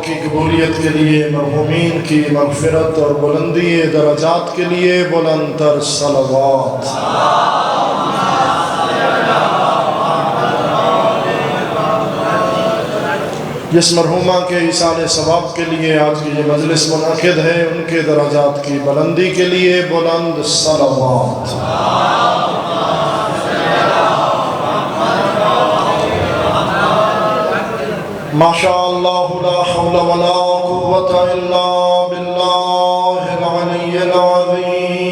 کی قبولیت کے لیے، مرحومین کی مغفرت اور بلندی درجات کے لیے بلند تر صلوات۔ جس مرحومہ کے ایصال ثواب کے لیے آج کی یہ مجلس منعقد ہے، ان کے درجات کی بلندی کے لیے بلند صلوات۔ ماشاء اللہ لا حول ولا قوة الا باللہ العلی العظیم۔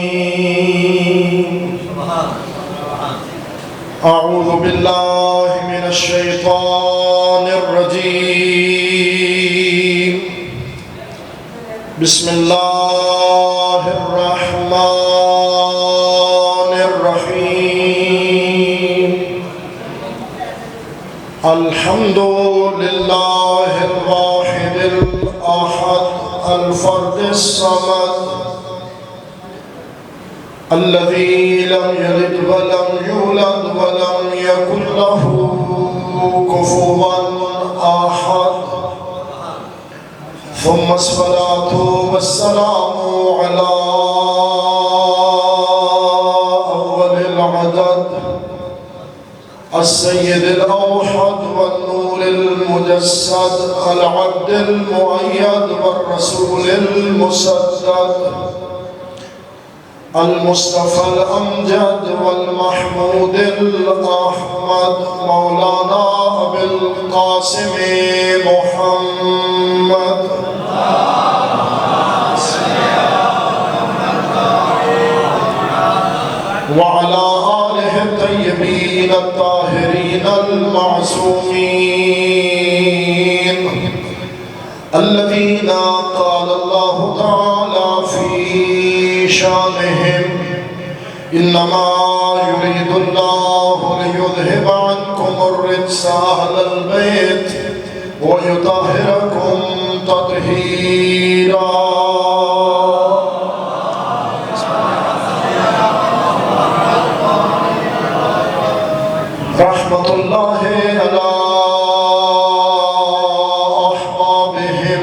اعوذ باللہ من الشیطان الرجیم۔ بسم اللہ الرحمن الرحیم۔ الحمد للہ الواحد الاحد الفرد الصمد الذي لم يلد ولم يولد ولم يكن له كفوا احد، ثم الصلاة والسلام على اول العدد السيد الأوحد والنور المجسد العبد المؤيد والرسول المسدد المصطفى الأمجد والمحمود الأحمد مولانا أبي القاسم محمد وعلى آله الطيبين الطاهرين المعصومين الذين قال الله تعالى في شانهم إنما يريد الله ليذهب عنكم الرجس أهل البيت ويطهركم تطهيرا۔ رحمة الله على أحبابهم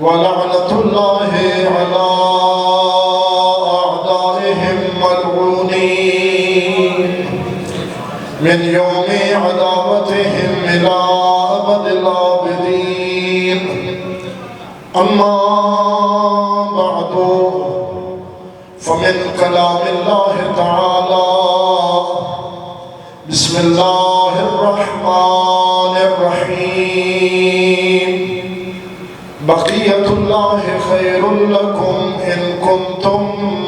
ولعنة الله على أعدائهم ملعونين من يوم عداوتهم إلى أبد الآبدين، أما بعد فمن كلام الله تعالى بسم الله الرحمن الرحيم بقية الله خير لكم إن كنتم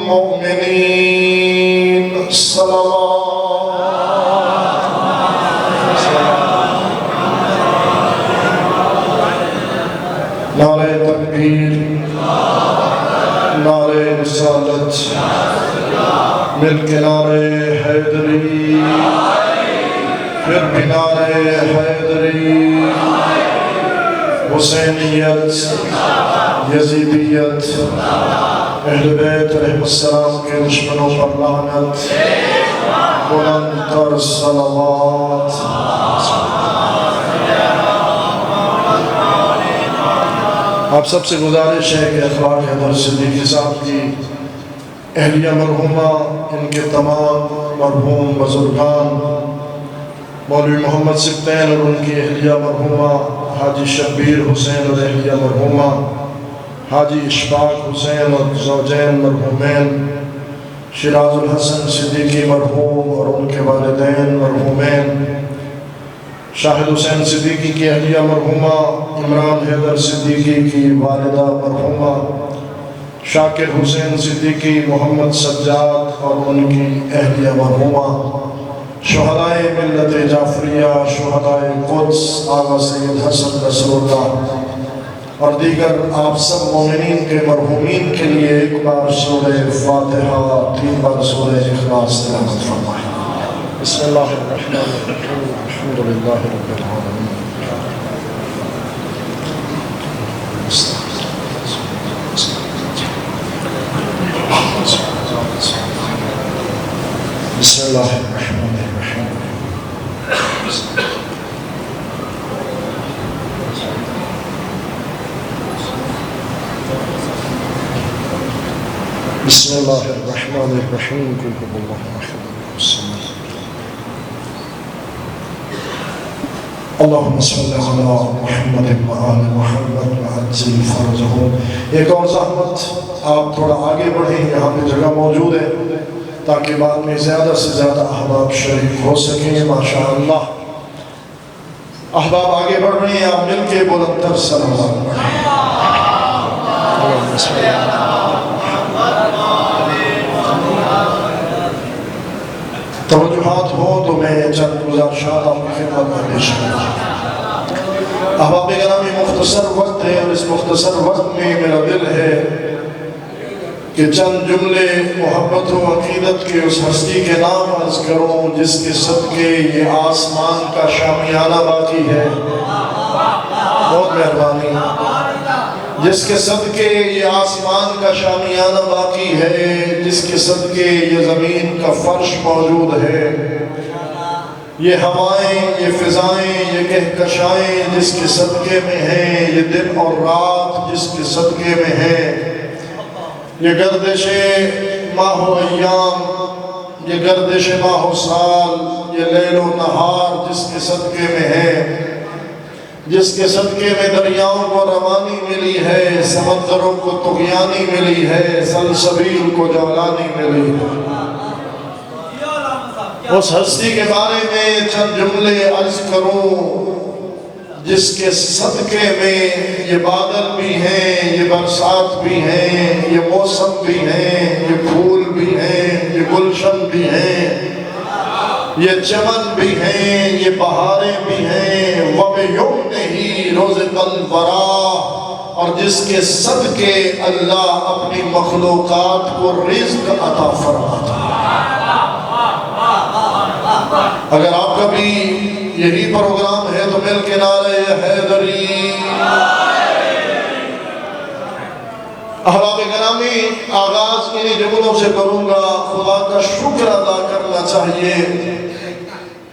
مؤمنين۔ صلوات۔ نعرہ تکبیر، نعرہ رسالت، مل کے نعرہ حیدری، پھر بھی نعرہ حیدری، حسینیت، یزیدیت، اہل بیت علیہ السلام کے دشمنوں پر لعنت، بلند تر صلوات۔ آپ سب سے گزارش ہے کہ اخلاق حیدر صدیقی صاحب کی اہلیہ مرحومہ، ان کے تمام مرحوم بزرگان مولوی محمد سبتین اور ان کی اہلیہ مرحومہ حاجی شبیر حسین اور اہلیہ مرحومہ حاجی اشفاق حسین اور زوجین مرحومین، شیراز الحسن صدیقی مرحوم اور ان کے والدین مرحومین، شاہد حسین صدیقی کی اہلیہ مرحومہ، عمران حیدر صدیقی کی والدہ مرحومہ، شاکر حسین صدیقی، محمد سجاد اور ان کی اہلیہ مرحومہ، شہدائے ملت جعفریہ، شہدائے قدس، آغا سید حسن رسول اللہ اور دیگر آپ سب مومنین کے مرحومین کے لیے ایک بار سورہ فاتحہ، 3 بار سورہ اخلاص تلاوت فرمائیں۔ بسم اللہ الرحمن الرحیم، الحمدللہ رب العالمین۔ بسم اللہ الرحمن الرحیم۔ بسم اللہ الرحمن الرحیم قل هو اللہ احد اللہ الصمد اللہم صلی علی محمد وآل محمد وعجل فرجہم. ایک اور زحمت، آپ تھوڑا آگے بڑھیں، یہاں پہ جگہ موجود ہے تاکہ بعد میں زیادہ سے زیادہ احباب شریک ہو سکیں. ماشاءاللہ احباب آگے بڑھ رہے ہیں، آپ مل کے بلندتر صلوات پڑھیں. اللہم صلی علی توجہات ہوں تو میں چند گزارشات آپ کی خدمت میں پیش کروں. احباب گرامی، مختصر وقت ہے اور اس مختصر وقت میں میرا دل ہے کہ چند جملے محبت و عقیدت کے اس ہستی کے نام عرض کروں جس کے صدقے یہ آسمان کا شامیانہ باقی ہے. بہت مہربانی. جس کے صدقے یہ آسمان کا شامیانہ باقی ہے، جس کے صدقے یہ زمین کا فرش موجود ہے، یہ ہوائیں، یہ فضائیں، یہ کہکشائیں جس کے صدقے میں ہیں، یہ دن اور رات جس کے صدقے میں ہیں، یہ گردش ماہ و ایام، یہ گردش ماہ و سال، یہ لیل و نہار جس کے صدقے میں ہے، جس کے صدقے میں دریاؤں کو روانی ملی ہے، سمندروں کو طغیانی ملی ہے، سلسبیل کو جولانی ملی ہے. اس ہستی کے بارے میں چند جملے عرض کروں جس کے صدقے میں یہ بادل بھی ہیں، یہ برسات بھی ہیں، یہ موسم بھی ہیں، یہ پھول بھی ہیں، یہ گلشن بھی ہیں، یہ چمن بھی ہیں، یہ بہاریں بھی ہیں. وَبِيُمْنِهِ رُزِقَ الْوَرَىٰ، اور جس کے صدقے اللہ اپنی مخلوقات کو رزق عطا فرماتا ہے. اگر آپ کا بھی یہی پروگرام ہے تو مل کے نعرہ حیدری. احباب گرامی، آغاز انہی جملوں سے کروں گا. خدا کا شکر ادا کرنا چاہیے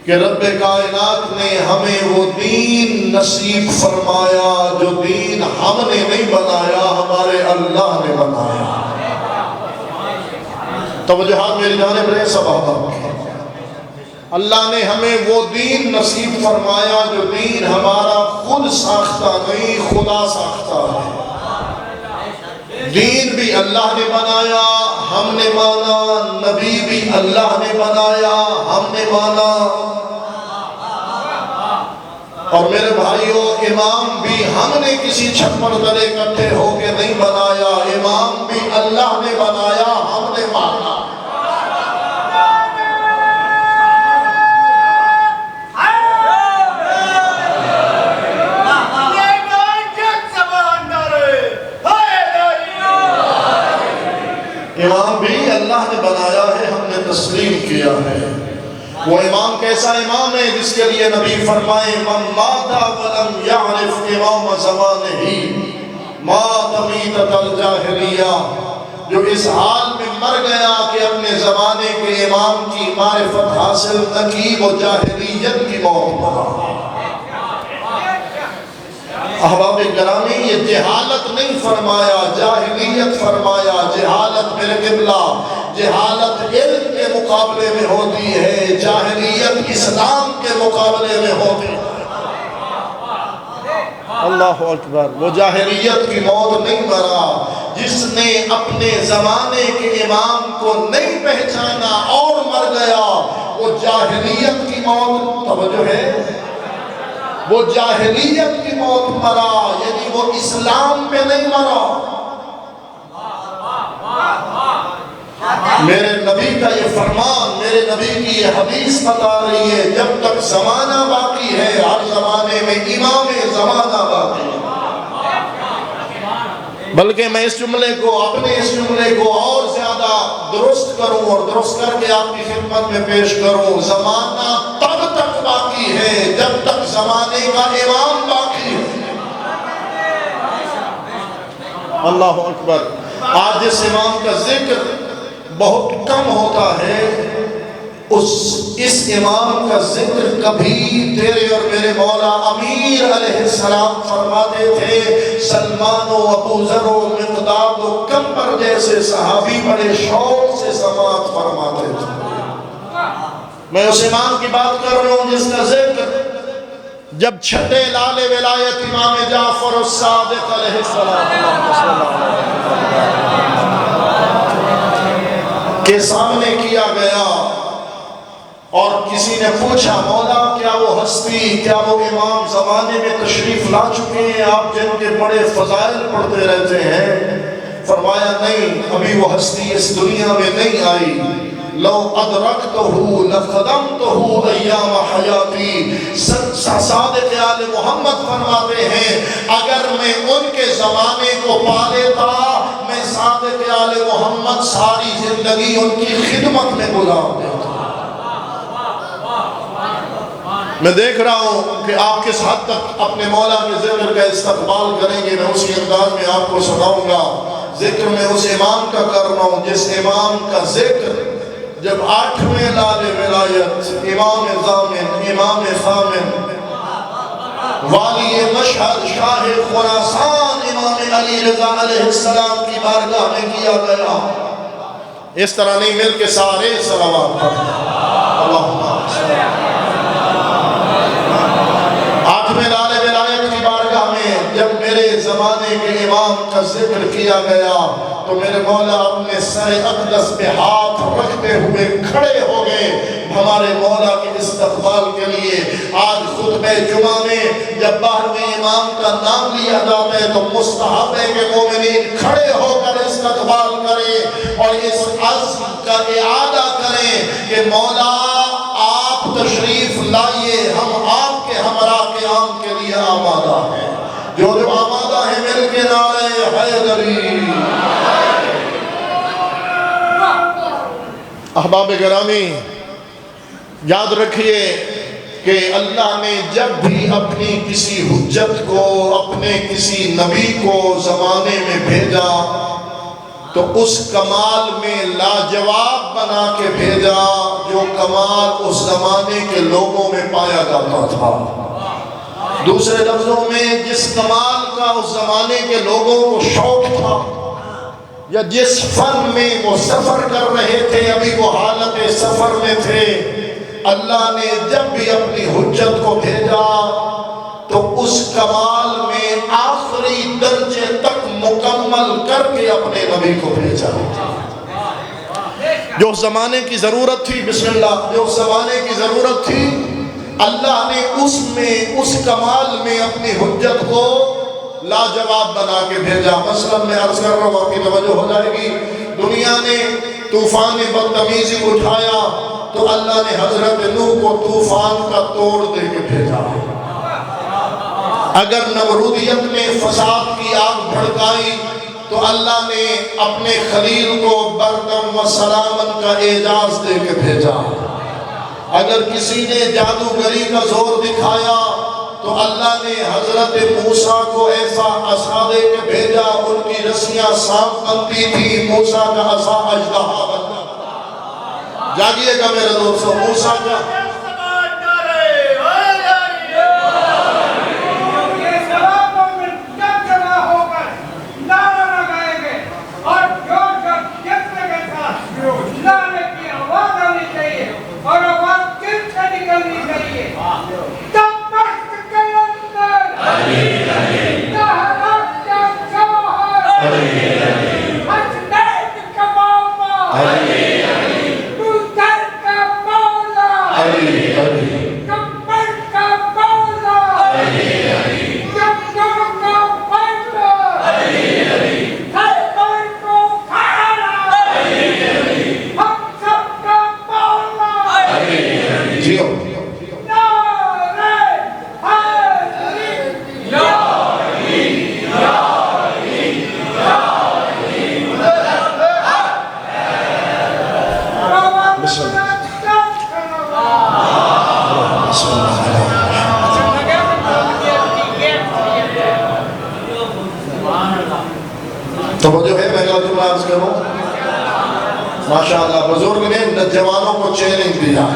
کہ رب کائنات نے ہمیں وہ دین نصیب فرمایا جو دین ہم نے نہیں بنایا، ہمارے اللہ نے بنایا. توجہات میری جانب رہے سب احباب. اللہ نے ہمیں وہ دین نصیب فرمایا جو دین ہمارا خود ساختہ نہیں، خدا ساختہ ہے. دین بھی اللہ نے بنایا، ہم نے مانا. نبی بھی اللہ نے بنایا، ہم نے مانا. اور میرے بھائیوں، امام بھی ہم نے کسی چھپر تلے اکٹھے ہو کے نہیں بنایا، امام بھی اللہ نے بنایا، ہم نے مانا. امام بھی اللہ نے بنایا ہے، ہم نے تسلیم کیا ہے. وہ امام کیسا امام ہے جس کے لیے نبی فرمائے من مات ولم یعرف امام زمانہ مات میتۃ الجاہلیہ، جو اس حال میں مر گیا کہ اپنے زمانے کے امام کی معرفت حاصل نہ کی، وہ جاہلیت کی موت مرا. احباب گرامی، یہ جہالت نہیں فرمایا، جاہلیت فرمایا. جہالت میرے قبلہ، جہالت علم کے مقابلے میں ہوتی ہے، جاہلیت اسلام کے مقابلے میں ہوتی ہے. اللہ اکبر. وہ جاہلیت کی موت نہیں مرا جس نے اپنے زمانے کے امام کو نہیں پہچانا اور مر گیا. وہ جاہلیت کی موت، توجہ ہے، وہ جاہلیت کی موت مرا، یعنی وہ اسلام پہ نہیں مرا. میرے نبی کا یہ فرمان، میرے نبی کی یہ حدیث بتا رہی ہے جب تک زمانہ باقی ہے ہر زمانے میں امام زمانہ باقی ہے. بلکہ میں اس جملے کو، اپنے اس جملے کو اور زیادہ درست کروں اور درست کر کے آپ کی خدمت میں پیش کروں. زمانہ تب تک باقی ہے جب تک زمانے کا امام باقی ہے. اللہ اکبر. آج جس امام کا ذکر بہت کم ہوتا ہے اس امام کا ذکر کبھی تیرے اور میرے مولا امیر علیہ السلام فرماتے تھے۔ سلمان و ابو ذر و مقداد و کمبر جیسے صحابی بڑے شوق سے سماعت فرماتے تھے۔ میں اس امام کی بات کر رہا ہوں جس کا ذکر جب چھٹے لال ولایت امام جعفر الصادق علیہ السلام کے سامنے کیا گیا اور کسی نے پوچھا مولا کیا وہ ہستی، کیا وہ امام زمانے میں تشریف لا چکے ہیں آپ جن کے بڑے فضائل پڑھتے رہتے ہیں؟ فرمایا نہیں، ابھی وہ ہستی اس دنیا میں نہیں آئی۔ لو ادرکتہو لخدمتہو ایام حیاتی، صادق آل محمد فرماتے ہیں اگر میں ان کے زمانے کو پا لیتا میں صادق آل محمد ساری زندگی ان کی خدمت میں گزار دیتا۔ میں دیکھ رہا ہوں کہ آپ کس حد تک اپنے مولا کے ذکر کا استقبال کریں گے، میں اسی انداز میں آپ کو سناؤں گا۔ ذکر میں اس امام کا کر رہا ہوں جس امام کا ذکر جب 8ویں لال ولایت امام ضامن، امام خامن، والی مشہد، شاہ خراسان امام علی رضا علیہ السلام کی بارگاہ میں کیا گیا۔ اس طرح نہیں، مل کے سارے صلوات پڑھیں۔ اللہم صل۔ 8ویں لال ولایت کی بارگاہ میں جب میرے زمانے کے امام کا ذکر کیا گیا تو میرے مولا اپنے سر اقدس پہ ہاتھ رکھتے ہوئے کھڑے ہو گئے ہمارے مولا کے استقبال کے لیے۔ آج خطبہ جمعہ میں جب 12ویں امام کا نام لیا جاتا ہے تو مستحب ہے کہ مومنین کھڑے ہو کر استقبال کریں اور اس عزم کا اعادہ کریں کہ مولا آپ تشریف لائیے، ہم آپ کے ہمراہ قیام کے لیے آمادہ ہیں۔ جو آمادہ ہیں مل کے نعرہ حیدری۔ احباب گرامی یاد رکھیے کہ اللہ نے جب بھی اپنی کسی حجت کو، اپنے کسی نبی کو زمانے میں بھیجا تو اس کمال میں لاجواب بنا کے بھیجا جو کمال اس زمانے کے لوگوں میں پایا جاتا تھا۔ دوسرے لفظوں میں جس کمال کا اس زمانے کے لوگوں کو شوق تھا یا جس فن میں وہ سفر کر رہے تھے، ابھی وہ حالت سفر میں تھے، اللہ نے جب بھی اپنی حجت کو بھیجا تو اس کمال میں آخری درجے تک مکمل کر کے اپنے نبی کو بھیجا۔ جو زمانے کی ضرورت تھی، بسم اللہ، جو زمانے کی ضرورت تھی اللہ نے اس کمال میں اپنی حجت کو لاجواب بنا کے بھیجا۔ مثلا میں عرض کر رہا ہوں، آپ کی توجہ ہو جائے گی، دنیا نے طوفان بدتمیزی اٹھایا تو اللہ نے حضرت نوح کو طوفان کا توڑ دے کے بھیجا۔ اگر نمرودیت نے فساد کی آگ بھڑکائی تو اللہ نے اپنے خلیل کو بردم و سلامن کا اعزاز دے کے بھیجا۔ اگر کسی نے جادوگری کا زور دکھایا تو اللہ نے حضرت موسیٰ کو ایسا عصا دے کے بھیجا، ان کی رسیاں سانپ بنتی تھی، موسیٰ کا عصا اژدہا بنتا۔ جاگیے گا میرے دوستو، موسیٰ کا توجہ ہے، میں جملہ عرض کروں، ماشاءاللہ بزرگ نے جوانوں کو چیلنج دیا۔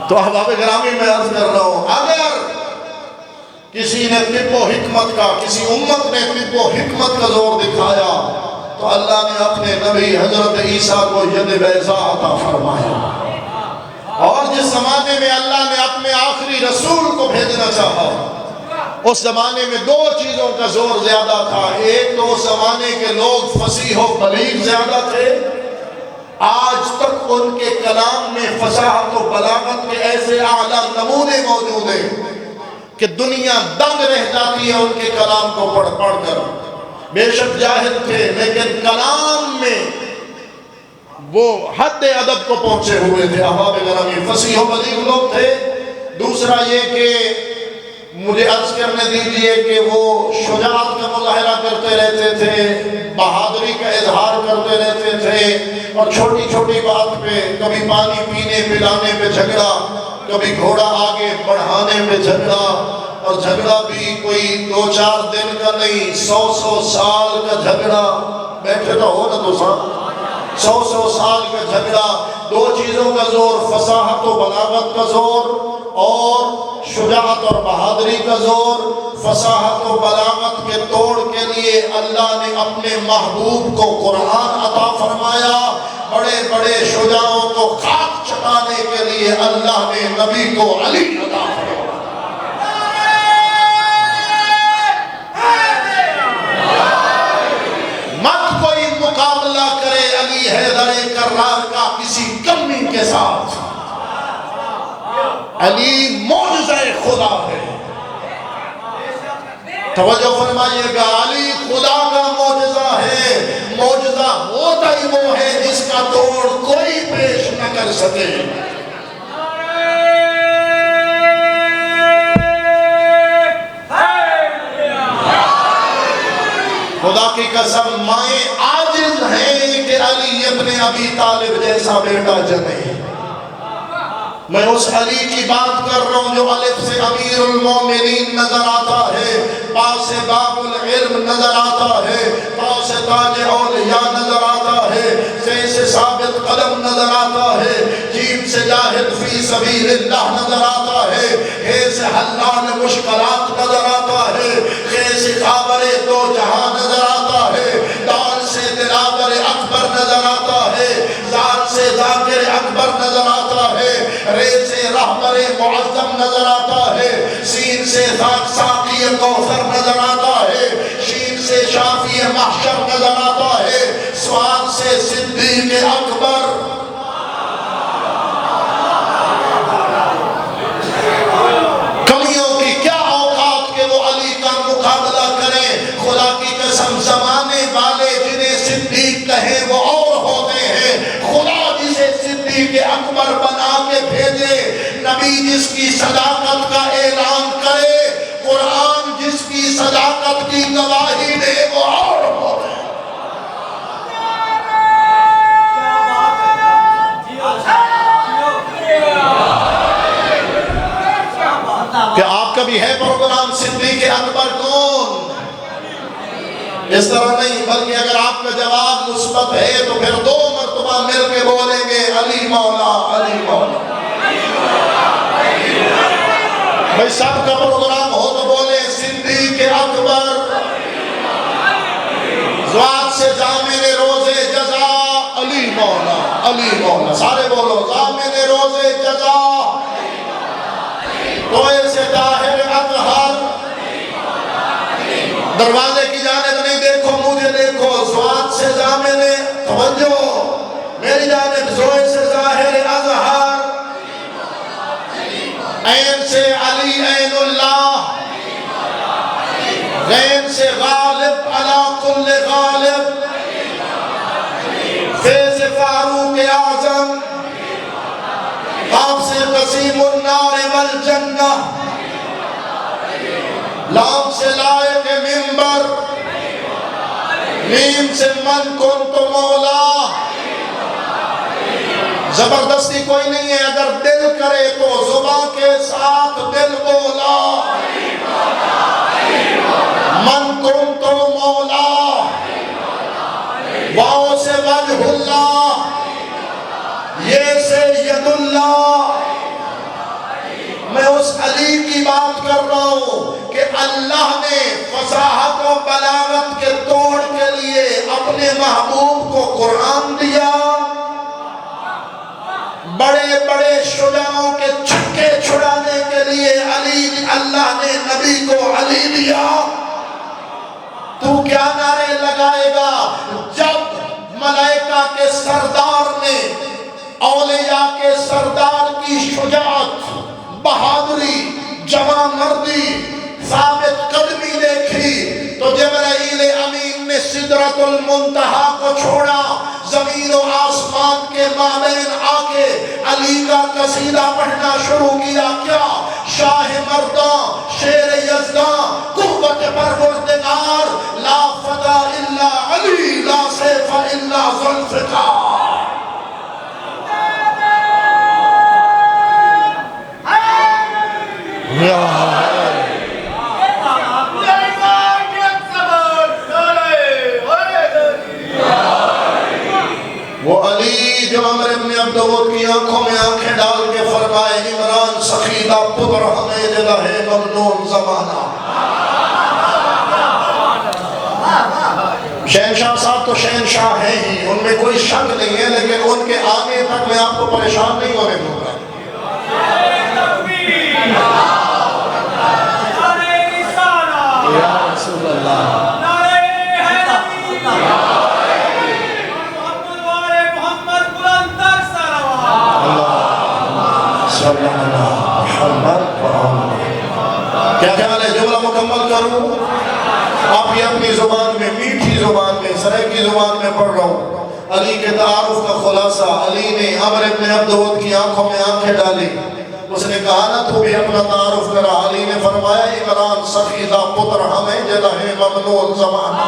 تو احباب گرامی میں عرض کر رہا ہوں، اگر کسی نے طب و حکمت کا، کسی امت نے طب و حکمت کا زور دکھایا تو اللہ نے اپنے نبی حضرت عیسیٰ کو ید بیضا عطا فرمایا۔ اور جس زمانے میں اللہ نے اپنے آخری رسول کو بھیجنا چاہا، اس زمانے میں دو چیزوں کا زور زیادہ تھا۔ ایک تو اس زمانے کے لوگ فصیح و بلیغ زیادہ تھے، آج تک ان کے کلام میں فصاحت و بلاغت کے ایسے اعلیٰ نمونے موجود ہیں کہ دنیا دنگ رہ جاتی ہے ان کے کلام کو پڑھ پڑھ کر۔ بے شک جاہل تھے لیکن کلام میں وہ حد ادب کو پہنچے ہوئے تھے۔ احباب گرامی فصیح و بلیغ لوگ تھے۔ دوسرا یہ کہ مجھے عرض کرنے دیجئے کہ وہ شجاعت کا مظاہرہ کرتے رہتے تھے، بہادری کا اظہار کرتے رہتے تھے، اور چھوٹی چھوٹی بات پہ کبھی پانی پینے پلانے پہ جھگڑا، کبھی گھوڑا آگے بڑھانے پہ جھگڑا، اور جھگڑا بھی کوئی 2-4 دن کا نہیں، 100 سال کا جھگڑا۔ بیٹھے تو ہو نا تو صاحب، 100 سال کا جھگڑا۔ دو چیزوں کا زور، فصاحت و بلاغت کا زور اور شجاعت اور بہادری کا زور۔ فصاحت و بلاغت کے توڑ کے لیے اللہ نے اپنے محبوب کو قرآن عطا فرمایا، بڑے بڑے شجاعوں کو خاک چٹانے کے لیے اللہ نے نبی کو علی عطا فرمایا۔ مت کوئی مقابلہ کرے علی حیدر کرار کا کسی کمی کے ساتھ۔ علی معجزہ خدا ہے۔ توجہ فرمائیے گا، علی خدا کا معجزہ ہے۔ معجزہ ہوتا ہی وہ ہے جس کا توڑ کوئی پیش نہ کر سکے۔ خدا کی قسم مائیں عاجز ہیں کہ علی ابن ابی طالب جیسا بیٹا جنے۔ میں اس علی کی بات کر رہا ہوں جو الف سے امیر المومنین نظر آتا ہے، با سے باب العلم نظر آتا ہے، تا سے تاج اولیاء نظر آتا ہے، سے ثابت قدم نظر آتا ہے، جیم سے جاہد فی سبیل اللہ نظر آتا ہے، ہے سے حلال مشکلات نظر آتا ہے، خے سے خابر دو جہاں نظر آتا ہے، دال سے دلاور اکبر نظر آتا ہے، زال سے ذاکر اکبر نظر آتا ہے، رے سے رہبر معظم نظر آتا ہے، سین سے ساقی کوثر نظر آتا ہے، شین سے شافی محشر نظر آتا ہے، سواد سے صدیق اکبر۔ کمیوں کی کیا اوقات کہ وہ علی کا مقابلہ کریں۔ خدا کی قسم زمانے والے جنہیں صدیق کہیں وہ اور ہوتے ہیں، خدا جسے صدیق اکبر بنا کے بھیجے، نبی جس کی صداقت کا اعلان کرے، قرآن جس کی صداقت کی گواہی دے، وہ اور ہوتے ہیں۔ کہ آپ کا بھی ہے پروگرام صدیق اکبر کون؟ اس طرح نہیں، بلکہ اگر آپ کا جواب مثبت ہے تو پھر 2 مرتبہ مل کے بولیں گے علی مولا، علی مولا۔ بھئی سب کا پروگرام ہو تو بولے صدیق اکبر۔ زواد سے ضامن روزے جزا علی مولا، علی مولا۔ سارے بولو ضامن روزے جزا، توئے سے طاہر اطہر۔ دروازے کی جانب نہیں دیکھو، مجھے دیکھو، زواد سے ضامن، توجہ میری جانب، زوئے سے ظاہر اظہر، عین سے علی عین اللہ، غین سے غالب علی کل غالب، فے سے فاروق اعظم، قاف سے قسیم النار والجنہ، لام سے لائق منبر، میم سے من کنت مولا۔ زبردستی کوئی نہیں ہے، اگر دل کرے تو زبان کے ساتھ دل بولا، من کنت مولا، واؤ سے وجہ اللہ، اللہ نے فصاحت و بلاغت کے توڑ کے لیے اپنے محبوب کو قرآن دیا، بڑے بڑے شجاعوں کے چھکے چھڑانے کے لیے اللہ نے نبی کو علی دیا۔ تو کیا نعرے لگائے گا جب ملائکہ کے سردار نے اولیاء کے سردار کی شجاعت، بہادری، جوان مردی، ثابت قدمی دیکھی تو جبرائیل امین نے سدرۃ المنتہا کو چھوڑا، زمین و آسمان کے مابین آ کے علی کا قصیدہ پڑھنا شروع کیا۔ کیا؟ شاہ مرداں، شیر یزداں، قوت پروردگار، لا فتح الا علی، لا سیف الا ذوالفقار۔ وہ علی جو عمر بن عبدود کی آنکھوں میں آنکھیں ڈال کے فرمائے عمران سخیدہ پتر ہمیں دلہ ہے ممنون زمانہ۔ شہنشاہ صاحب تو شہنشاہ ہیں ہی، ان میں کوئی شک نہیں ہے، لیکن ان کے آگے تک میں آپ کو پریشان نہیں ہونے دوں گا۔ یا رسول اللہ، کیا خیال ہے جملہ مکمل کروں؟ آپ یہ اپنی زبان میں، میٹھی زبان میں، سریکی زبان میں پڑھ رہا ہوں۔ علی کے تعارف کا خلاصہ، علی نے عمر بن عبدود کی آنکھوں میں آنکھیں ڈالی، اس نے کہا نا تو بھی اپنا تعارف کرا۔ علی نے فرمایا عمران سخیدہ پتر ہمیں جدہ ممنون زمانہ۔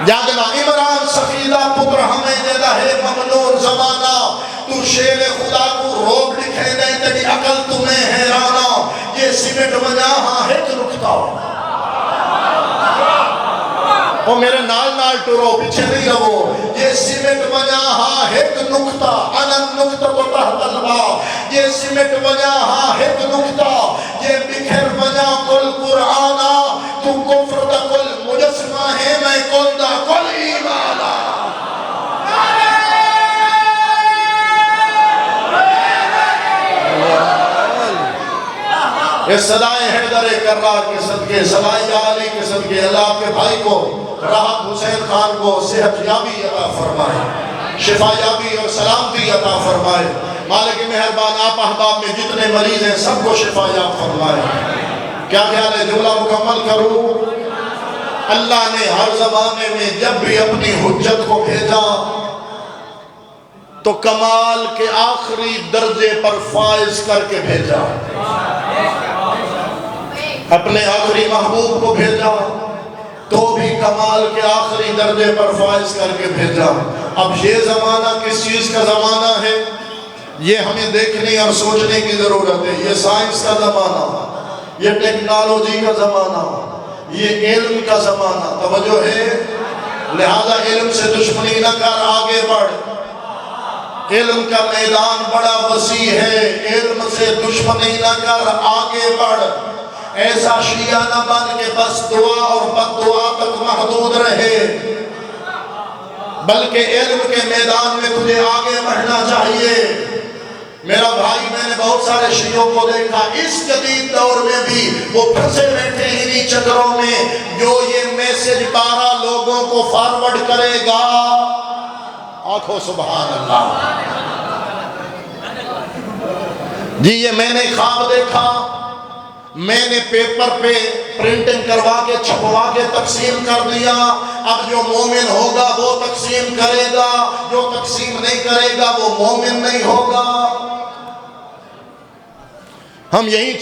جاگنا عمران سخیدہ پتر ہمیں جدہ ممنون زمانہ۔ تو شیر خدا کو روک لکھے نہیں تیری عقل تمہیں حیرانا، یہ سمٹ وجہ ہاں ہے تو رکھتا ہو۔ وہ میرے نال نال ٹورو، پیچھے نہیں رہو۔ یہ سمٹ وجہ ہاں ایک نکتہ، انن نکتہ کو تحت البا، یہ سمٹ وجہ ہاں ایک نکتہ، یہ بکھر وجہ کل قرآنہ، تو کفر دا کل مجسمہ ہے، میں کل دا کل ایمانہ۔ یہ صدائے حیدر کرار کے صدقے، صدائے علی کے صدقے، اللہ آپ کے بھائی کو، راحت حسین خان کو صحت یابی عطا فرمائے، شفا یابی اور سلامتی عطا فرمائے۔ مالک مہربان آپ احباب میں جتنے مریض ہیں سب کو شفا یاب فرمائے۔ کیا خیال ہے جملہ مکمل کروں؟ اللہ نے ہر زمانے میں جب بھی اپنی حجت کو بھیجا تو کمال کے آخری درجے پر فائز کر کے بھیجا۔ اپنے آخری محبوب کو بھیجا تو بھی کمال کے آخری درجے پر فائز کر کے بھیجا۔ اب یہ زمانہ کس چیز کا زمانہ ہے یہ ہمیں دیکھنے اور سوچنے کی ضرورت ہے۔ یہ سائنس کا زمانہ، یہ ٹیکنالوجی کا زمانہ، یہ علم کا زمانہ، توجہ ہے۔ لہذا علم سے دشمنی نہ کر، آگے بڑھ۔ علم کا میدان بڑا وسیع ہے، علم سے دشمنی نہ کر، آگے بڑھ۔ ایسا شیعہ نہ بن کے بس دعا اور بد دعا تک محدود رہے، بلکہ علم کے میدان میں تجھے آگے بڑھنا چاہیے۔ میرا بھائی، میں نے بہت سارے شیعوں کو دیکھا اس جدید دور میں بھی وہ پھنسے بیٹھے انہی چکروں میں، جو یہ میسج 12 لوگوں کو فارورڈ کرے گا۔ آنکھوں سبحان اللہ جی، یہ میں نے خواب دیکھا، میں نے پیپر پہ پرنٹنگ کروا کے چھپوا کے تقسیم کر دیا۔ اب جو مومن ہوگا وہ تقسیم کرے گا، جو تقسیم نہیں کرے گا وہ مومن نہیں ہوگا۔ ہم یہیں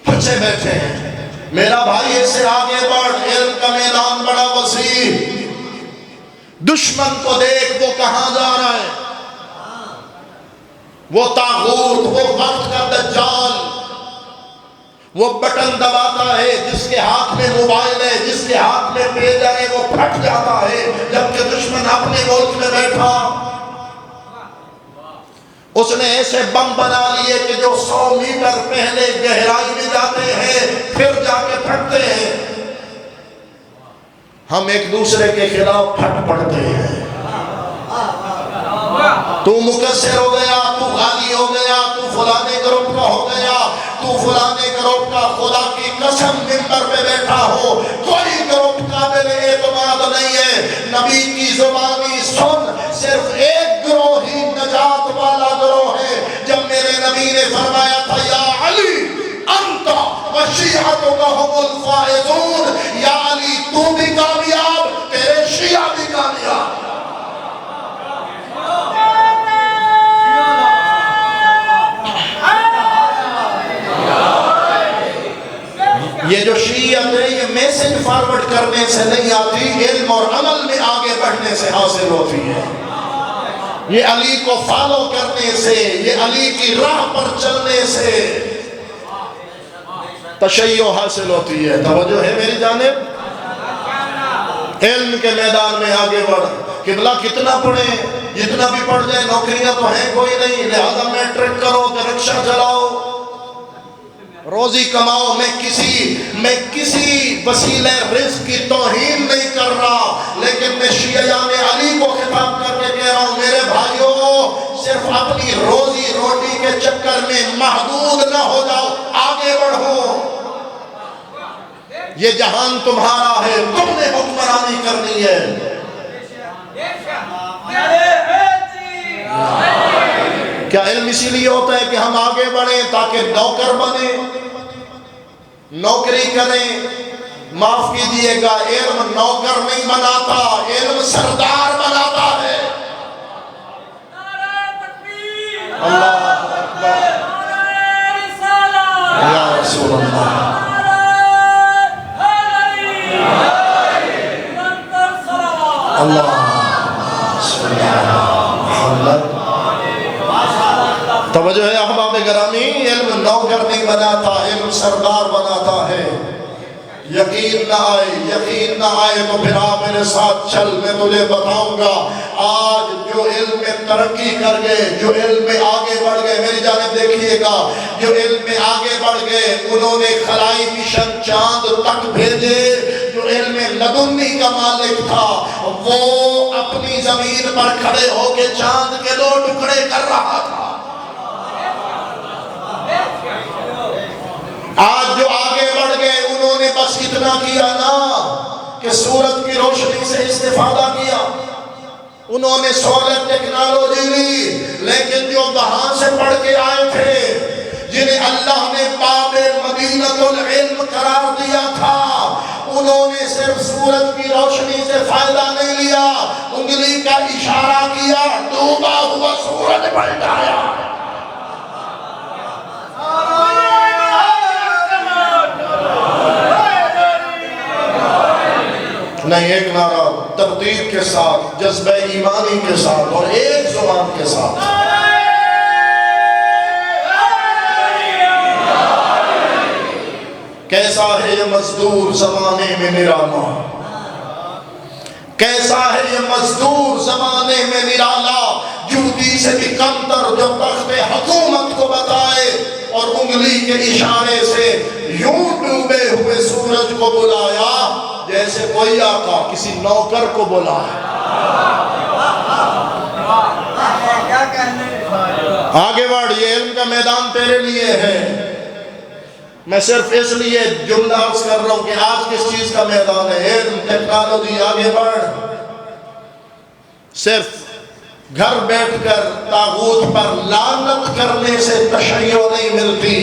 پھنسے بیٹھے ہیں۔ میرا بھائی اس سے آگے بڑھ، علم کا میدان بڑا وسیع۔ دشمن کو دیکھ وہ کہاں جا رہا ہے، وہ طاغوت، وہ وقت کا دجال، وہ بٹن دباتا ہے، جس کے ہاتھ میں موبائل ہے، جس کے ہاتھ میں پیج ہے وہ پھٹ جاتا ہے، جبکہ دشمن اپنے ملک میں بیٹھا۔ اس نے ایسے بم بنا لیے کہ جو 100 میٹر پہلے گہرائی میں جاتے ہیں پھر جا کے پھٹتے ہیں۔ ہم ایک دوسرے کے خلاف پھٹ پڑتے ہیں۔ تو مقصر ہو گیا، تو غالی ہو گیا، تو فلانے گروپ کا ہو گیا، تو فلانے گروپ کا، خدا کی قسم منبر پہ بیٹھا ہو کوئی گروپ قابل اعتماد نہیں ہے۔ نبی کی زبانی سن، صرف ایک گروہ ہی نجات والا گروہ ہے۔ جب میرے نبی نے فرمایا تھا یا علی انت وشیعتک هم الفائزون، یا علی تو بھی کامیاب، تیرے شیعہ بھی کامیاب۔ یہ جو شیعت ہے یہ میسج فارورڈ کرنے سے نہیں آتی، علم اور عمل میں آگے بڑھنے سے حاصل ہوتی ہے۔ یہ علی کو فالو کرنے سے، یہ علی کی راہ پر چلنے سے تشیع حاصل ہوتی ہے۔ توجہ ہے میری جانب؟ علم کے میدان میں آگے بڑھ۔ قبلہ کتنا پڑھیں، جتنا بھی پڑھ جائے نوکریاں تو ہیں کوئی نہیں، لہذا میٹرک کرو کہ رکشہ چلاؤ، روزی کماؤ۔ میں کسی وسیلہ رزق کی توہین نہیں کر رہا، لیکن میں شیعیان علی کو خطاب کر کے کہہ رہا ہوں میرے بھائیوں، صرف اپنی روزی روٹی کے چکر میں محدود نہ ہو جاؤ، آگے بڑھو۔ یہ جہان تمہارا ہے، تم نے حکمرانی کرنی ہے۔ کیا علم اسی لیے ہوتا ہے کہ ہم آگے بڑھیں تاکہ نوکر بنیں، نوکری کریں؟ معاف کیجئے گا، علم نوکر نہیں بناتا، علم سردار بناتا ہے۔ اللہ اکبر، یا رسول اللہ، اللہ محمد۔ توجہ ہے احباب گرامی، علم نوکر نہیں بناتا، علم سردار بناتا ہے۔ یقین نہ آئے تو پھر آپ میرے ساتھ چل، میں تجھے بتاؤں گا آج جو علم میں ترقی کر گئے، جو علم میں آگے بڑھ گئے، میری جانب دیکھیے گا، جو علم میں آگے بڑھ گئے انہوں نے خلائی مشن چاند تک بھیجے۔ جو علم لدنی کا مالک تھا وہ اپنی زمین پر کھڑے ہو کے چاند کے 2 ٹکڑے کر رہا تھا۔ آج جو آگے بڑھ گئے انہوں نے بس اتنا کیا نا کہ سورج کی روشنی سے استفادہ کیا، انہوں نے سولر ٹیکنالوجی لی، لیکن جو وہاں سے پڑھ کے آئے تھے، جنہیں اللہ نے باب مدینۃ العلم قرار دیا تھا، انہوں نے صرف سورج کی روشنی سے فائدہ نہیں لیا، انگلی کا اشارہ کیا، ڈوبا ہوا سورج پلٹ آیا۔ نہیں، ایک نعرہ ترتیب کے ساتھ، جذبہ ایمانی کے ساتھ اور ایک زبان کے ساتھ۔ کیسا ہے یہ مزدور زمانے میں نرالا، کیسا ہے یہ مزدور زمانے میں نرالا، جوتی سے بھی کمتر، جو تخت حکومت کو بتائے اور انگلی کے اشارے سے یوں ڈوبے ہوئے سورج کو بلایا جیسے کوئی آقا کسی نوکر کو بلائے۔ آگے بڑھ، یہ علم کا میدان تیرے لیے ہے۔ میں صرف اس لیے جملہ عرض کر رہا ہوں کہ آج کس چیز کا میدان ہے؟ علم، ٹیکنالوجی، آگے بڑھ۔ صرف گھر بیٹھ کر طاغوت پر لعنت کرنے سے تشیع نہیں ملتی۔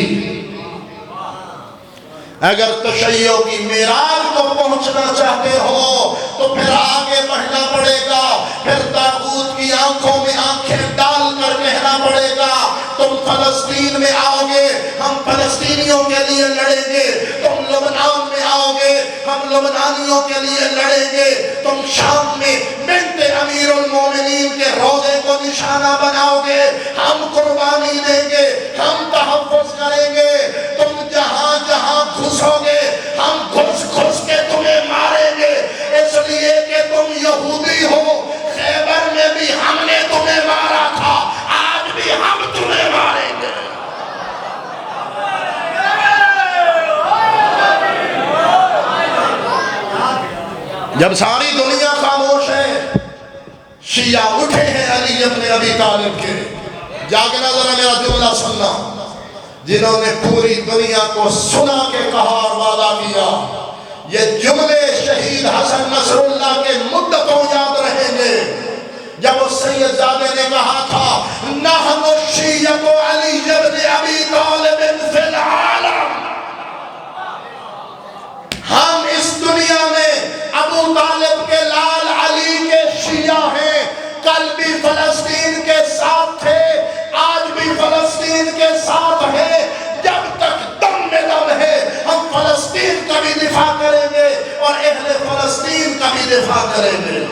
اگر تشیع کی معراج کو پہنچنا چاہتے ہو تو پھر آگے بڑھنا پڑے گا، پھر طاغوت کی آنکھوں میں آنکھیں ڈال کر کہنا پڑے گا تم فلسطین میں آؤ گے، ہم فلسطینیوں کے لیے لڑیں گے، تم لبنان میں آؤ گے، ہم لبنانیوں کے لیے لڑیں گے، تم شام میں بنت امیر المومنین کے روضے کو نشانہ بناؤ گے، ہم قربانی دیں گے، ہم تحفظ کریں گے، تم جہاں جہاں گھسو گے ہم گھس گھس کے تمہیں ماریں گے، اس لیے کہ تم یہودی ہو۔ خیبر میں بھی ہم نے تمہیں مارا تھا، آج بھی ہم جب ساری دنیا خاموش ہے، شیعہ اٹھے ہیں علی ابن ابی طالب کے. جاگنا ذرا میرا جملہ سننا. جنہوں نے پوری دنیا کو سنا کے کہا اور وعدہ کیا، یہ جملے شہید حسن نصر اللہ کے مدتوں یاد رہیں گے. جب اس سید زادے نے کہا تھا نحن الشیعۃ علی ابن ابی طالب فی العالم، ہم اس دنیا میں ابو طالب کے لال علی کے شیعہ ہیں. کل بھی فلسطین کے ساتھ تھے، آج بھی فلسطین کے ساتھ ہیں. جب تک دم میں دم ہے ہم فلسطین کا بھی دفاع کریں گے اور اہل فلسطین کا بھی دفاع کریں گے.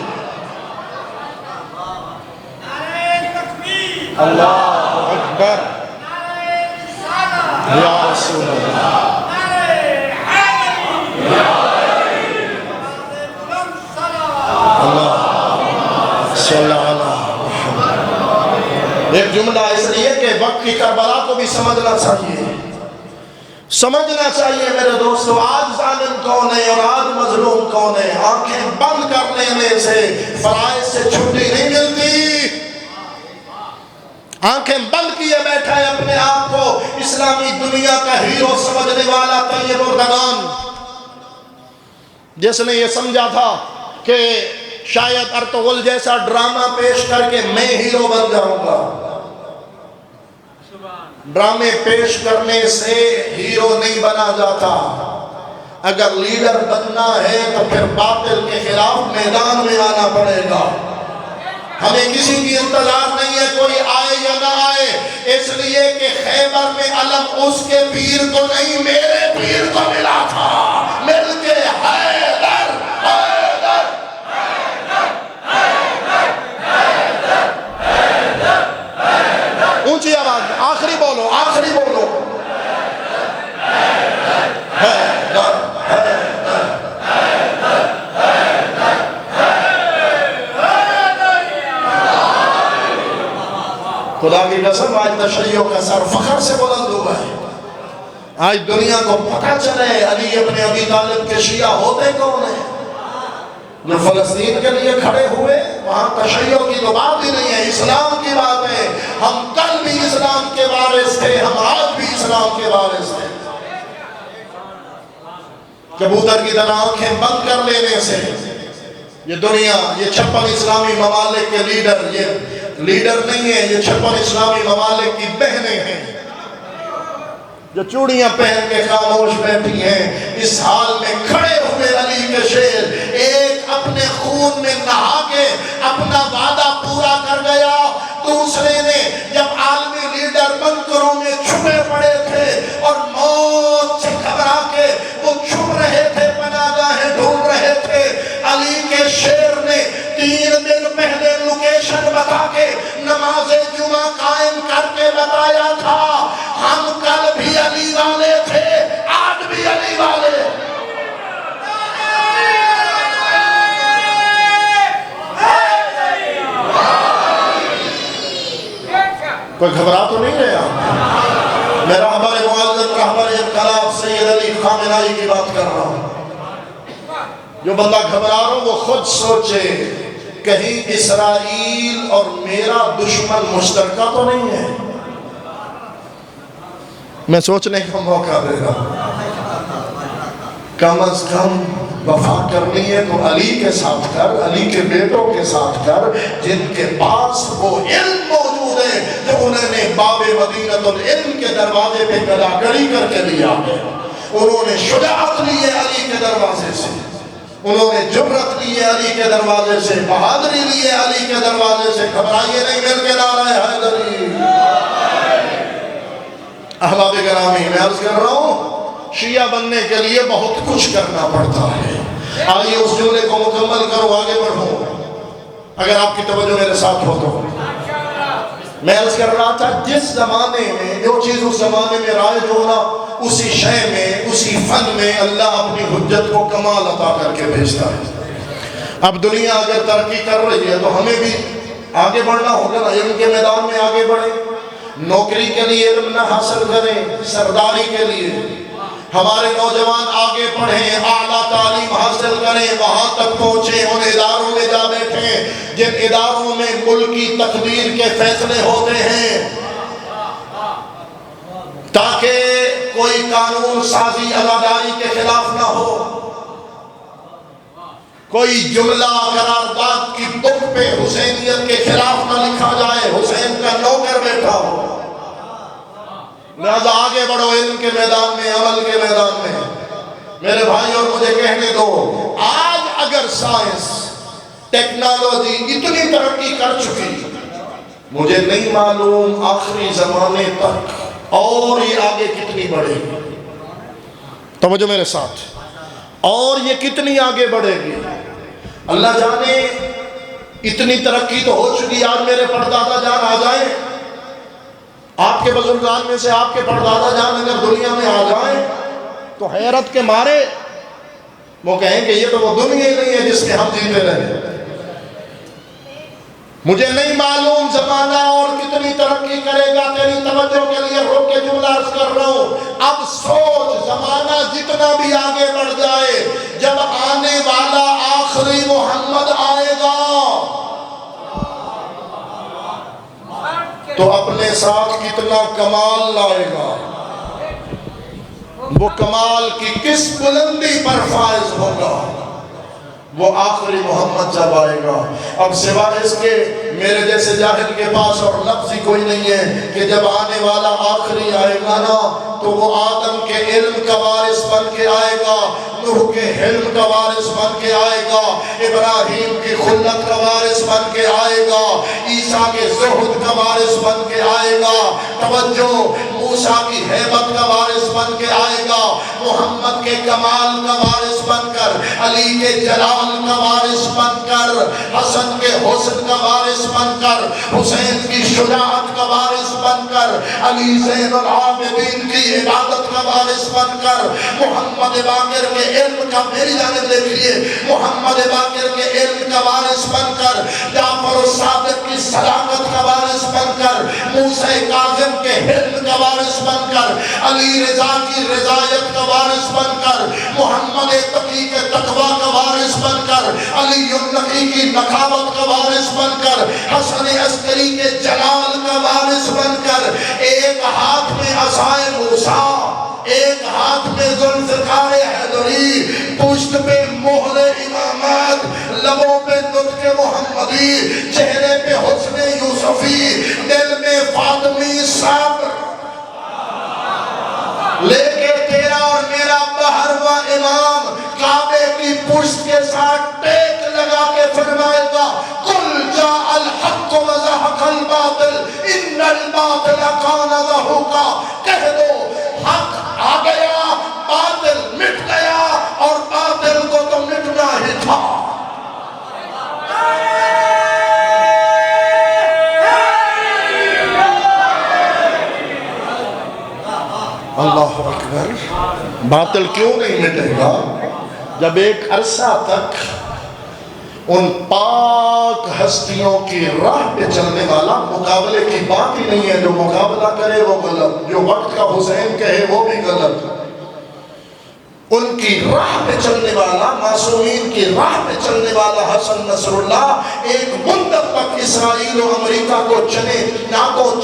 اللہ اکبر. یا رسول اللہ. ایک جملہ اس لیے کہ وقت کی کربلا کو بھی سمجھنا چاہیے. سمجھنا چاہیے میرے دوستو، آج ظالم کون ہے اور آج مظلوم کون ہے. آنکھیں بند کر لینے سے فرائض سے چھٹی نہیں ملتی. آنکھیں بند کیے بیٹھا ہے اپنے آپ کو اسلامی دنیا کا ہیرو سمجھنے والا طیب اردگان، جس نے یہ سمجھا تھا کہ شاید ارطغرل جیسا ڈرامہ پیش کر کے میں ہیرو بن جاؤں گا. ڈرامے پیش کرنے سے ہیرو نہیں بنا جاتا. اگر لیڈر بننا ہے تو پھر باطل کے خلاف میدان میں آنا پڑے گا. ہمیں کسی کی انتظار نہیں ہے کوئی آئے یا نہ آئے، اس لیے کہ خیبر میں علم اس کے پیر کو نہیں میرے پیر کو ملا تھا. مل کے حیدر حیدر اونچی آواز میں آخری بولو، آخری بولو. خدا کی قسم آج تشیع کا سر فخر سے بلند ہوا ہے. آج دنیا کو پتہ چلے علی ابن ابی طالب کے شیعہ ہوتے کون ہیں. جو فلسطین کے لیے کھڑے ہوئے، وہاں تشیع کی تو بات ہی نہیں ہے، اسلام کی بات ہے. ہم کل بھی اسلام کے وارث تھے، ہم آج بھی اسلام کے وارث تھے. کبوتر کی طرح آنکھیں بند کر لینے سے یہ دنیا، یہ 56 اسلامی ممالک کے لیڈر، یہ لیڈر نہیں ہے، یہ 56 اسلامی ممالک کی بہنیں ہیں جو چوڑیاں پہن کے خاموش بیٹھی ہیں. اس حال میں کھڑے ہوئے علی کے شیر، ایک اپنے خون میں نہا کے اپنا وعدہ پورا کر گیا. دوسرے نے جب عالمی لیڈر بنکروں میں چھپے پڑے تھے اور موت سے گھبرا کے وہ چھپ رہے تھے، پناہ گاہیں ڈھونڈ رہے تھے، علی کے شیر نے 3 دن پہلے لوکیشن بتا کے نماز جمعہ قائم کر کے بتایا تھا ہم کل بھی علی والے تھے، آج بھی علی والے. کوئی گھبرا تو نہیں رہا؟ میں رہبر معظم رہبر انقلاب سید علی خامنہئی کی بات کر رہا ہوں. جو بندہ گھبرا رہا ہوں وہ خود سوچے کہیں اسرائیل اور میرا دشمن مشترکہ تو نہیں ہے. میں سوچنے کا موقع دے رہا ہوں. کم از کم وفا کرنی ہے تو علی کے ساتھ کر، علی کے بیٹوں کے ساتھ کر جن کے پاس وہ علم موجود ہے جو انہوں نے باب مدینۃ العلم کے دروازے پہ گداگری کر کے لیا ہے. انہوں نے شجاعت لی ہے علی کے دروازے سے، انہوں نے جرأت لی ہے علی کے دروازے سے، بہادری لی ہے علی کے دروازے سے. گھبرائیے نہیں، مل کے نعرہ حیدری. احباب گرامی، میں عرض کر رہا ہوں شیعہ بننے کے لیے بہت کچھ کرنا پڑتا ہے. آئیے اس جملے کو مکمل کرو، آگے بڑھو اگر آپ کی توجہ میرے ساتھ ہو تو. میں عرض کر رہا تھا جس زمانے میں جو چیز اس زمانے میں رائج ہونا، اسی شے میں، اسی فن میں اللہ اپنی حجت کو کمال عطا کر کے بھیجتا ہے. اب دنیا اگر ترقی کر رہی ہے تو ہمیں بھی آگے بڑھنا ہوگا نا. علم کے میدان میں آگے بڑھیں، نوکری کے لیے علم نہ حاصل کریں، سرداری کے لیے ہمارے نوجوان آگے پڑھیں، اعلیٰ تعلیم حاصل کریں. کریں، وہاں تک پہنچیں، ان اداروں میں جا بیٹھیں جن اداروں میں ملکی تقدیر کے فیصلے ہوتے ہیں، تاکہ کوئی قانون سازی عزاداری کے خلاف نہ ہو، کوئی جملہ قرارداد کی بک پہ حسینیت کے خلاف نہ لکھا جائے، حسین کا نوکر بیٹھا ہو۔ لہذا آگے بڑھو علم کے میدان میں، عمل کے میدان میں۔ میرے بھائی اور مجھے کہنے دو، آج اگر سائنس ٹیکنالوجی اتنی ترقی کر چکی، مجھے نہیں معلوم آخری زمانے تک اور یہ آگے کتنی بڑھے گی۔ توجہ میرے ساتھ، اور یہ کتنی آگے بڑھے گی اللہ جانے۔ اتنی ترقی تو ہو چکی، آج میرے پردادا جان آ جائیں، آپ کے بزرگان میں سے آپ کے پردادا جان اگر دنیا میں آ جائیں تو حیرت کے مارے وہ کہیں کہ یہ تو وہ دنیا ہی نہیں ہے جس میں ہم جیتے رہے۔ مجھے نہیں معلوم زمانہ اور کتنی ترقی کرے گا، تیری توجہ کے لیے روک کے جملہ عرض کر رہا ہوں۔ اب سوچ، زمانہ جتنا بھی آگے بڑھ جائے، جب آنے والا آخری محمد آئے گا تو اپنے ساتھ کتنا کمال لائے گا، وہ کمال کی کس بلندی پر فائز ہوگا وہ آخری محمد جب آئے گا۔ اب سوائے اس کے میرے جیسے جاہل کے پاس اور لفظ ہی کوئی نہیں ہے کہ جب آنے والا آخری آئے گا نا تو وہ آدم کے علم کا وارث بن کے آئے گا، نوح کے حلم کا وارث بن کے آئے گا، ابراہیم کی خلت کا وارث بن کے آئے گا، عیسیٰ کے زہد کا وارث بن کے آئے گا، توجہ، موسیٰ کی ہیبت کا وارث بن کے آئے گا، محمد کے کمال کا وارث بن کر، علی کے جلال کا وارث بن کر، حسن کے حسن کا وارث بن کر، حسین کی شجاعت کا وارث بن کر، علی زین العابدین کی عبادت کا وارث بن کر، محمد باقر کے علم کا، میری جانب دیکھئے، محمد باقر کے علم کا وارث بن کر، جعفر الصادق کی صداقت کا وارث بن کر، موسیٰ کاظم کے حلم کا وارث بن کر، علی رضا کی رضایت کا وارث بن کر، محمد تقی کے تقوی کا وارث بن کر، علی النقی کی نخاوت کا وارث بن کر، حسن عسکری کے جلال کا وارث بن کر، ایک ہاتھ میں عصائے موسیٰ، ایک ہاتھ میں ذوالفقار حیدری، پشت پہ مہر امامت، لبوں پہ نطق محمدی، چہرے پہ حسن یوسفی، دل میں فاطمی صبر، لے کے تیرا اور میرا بہرواں امام کعبے کی پشت کے ساتھ ٹیک لگا کے فرمائے گا، قل جاء الحق وزہق الباطل ان الباطل کان زہوقا، کہہ دو حق آ گیا، باطل مٹ گیا، اور باطل کو تو مٹنا ہی تھا۔ اللہ اکبر۔ باطل کیوں نہیں مٹے گا؟ جب ایک عرصہ تک ان پاک ہستیوں کی راہ پہ چلنے والا، مقابلے کی بات ہی نہیں ہے، جو مقابلہ کرے وہ غلط، جو وقت کا حسین کہے وہ بھی غلط، ان کی راہ پہ چلنے والا، معصومین کی راہ پہ چلنے والا حسن نصر اللہ ایک مدت تک اسرائیل و امریکہ کو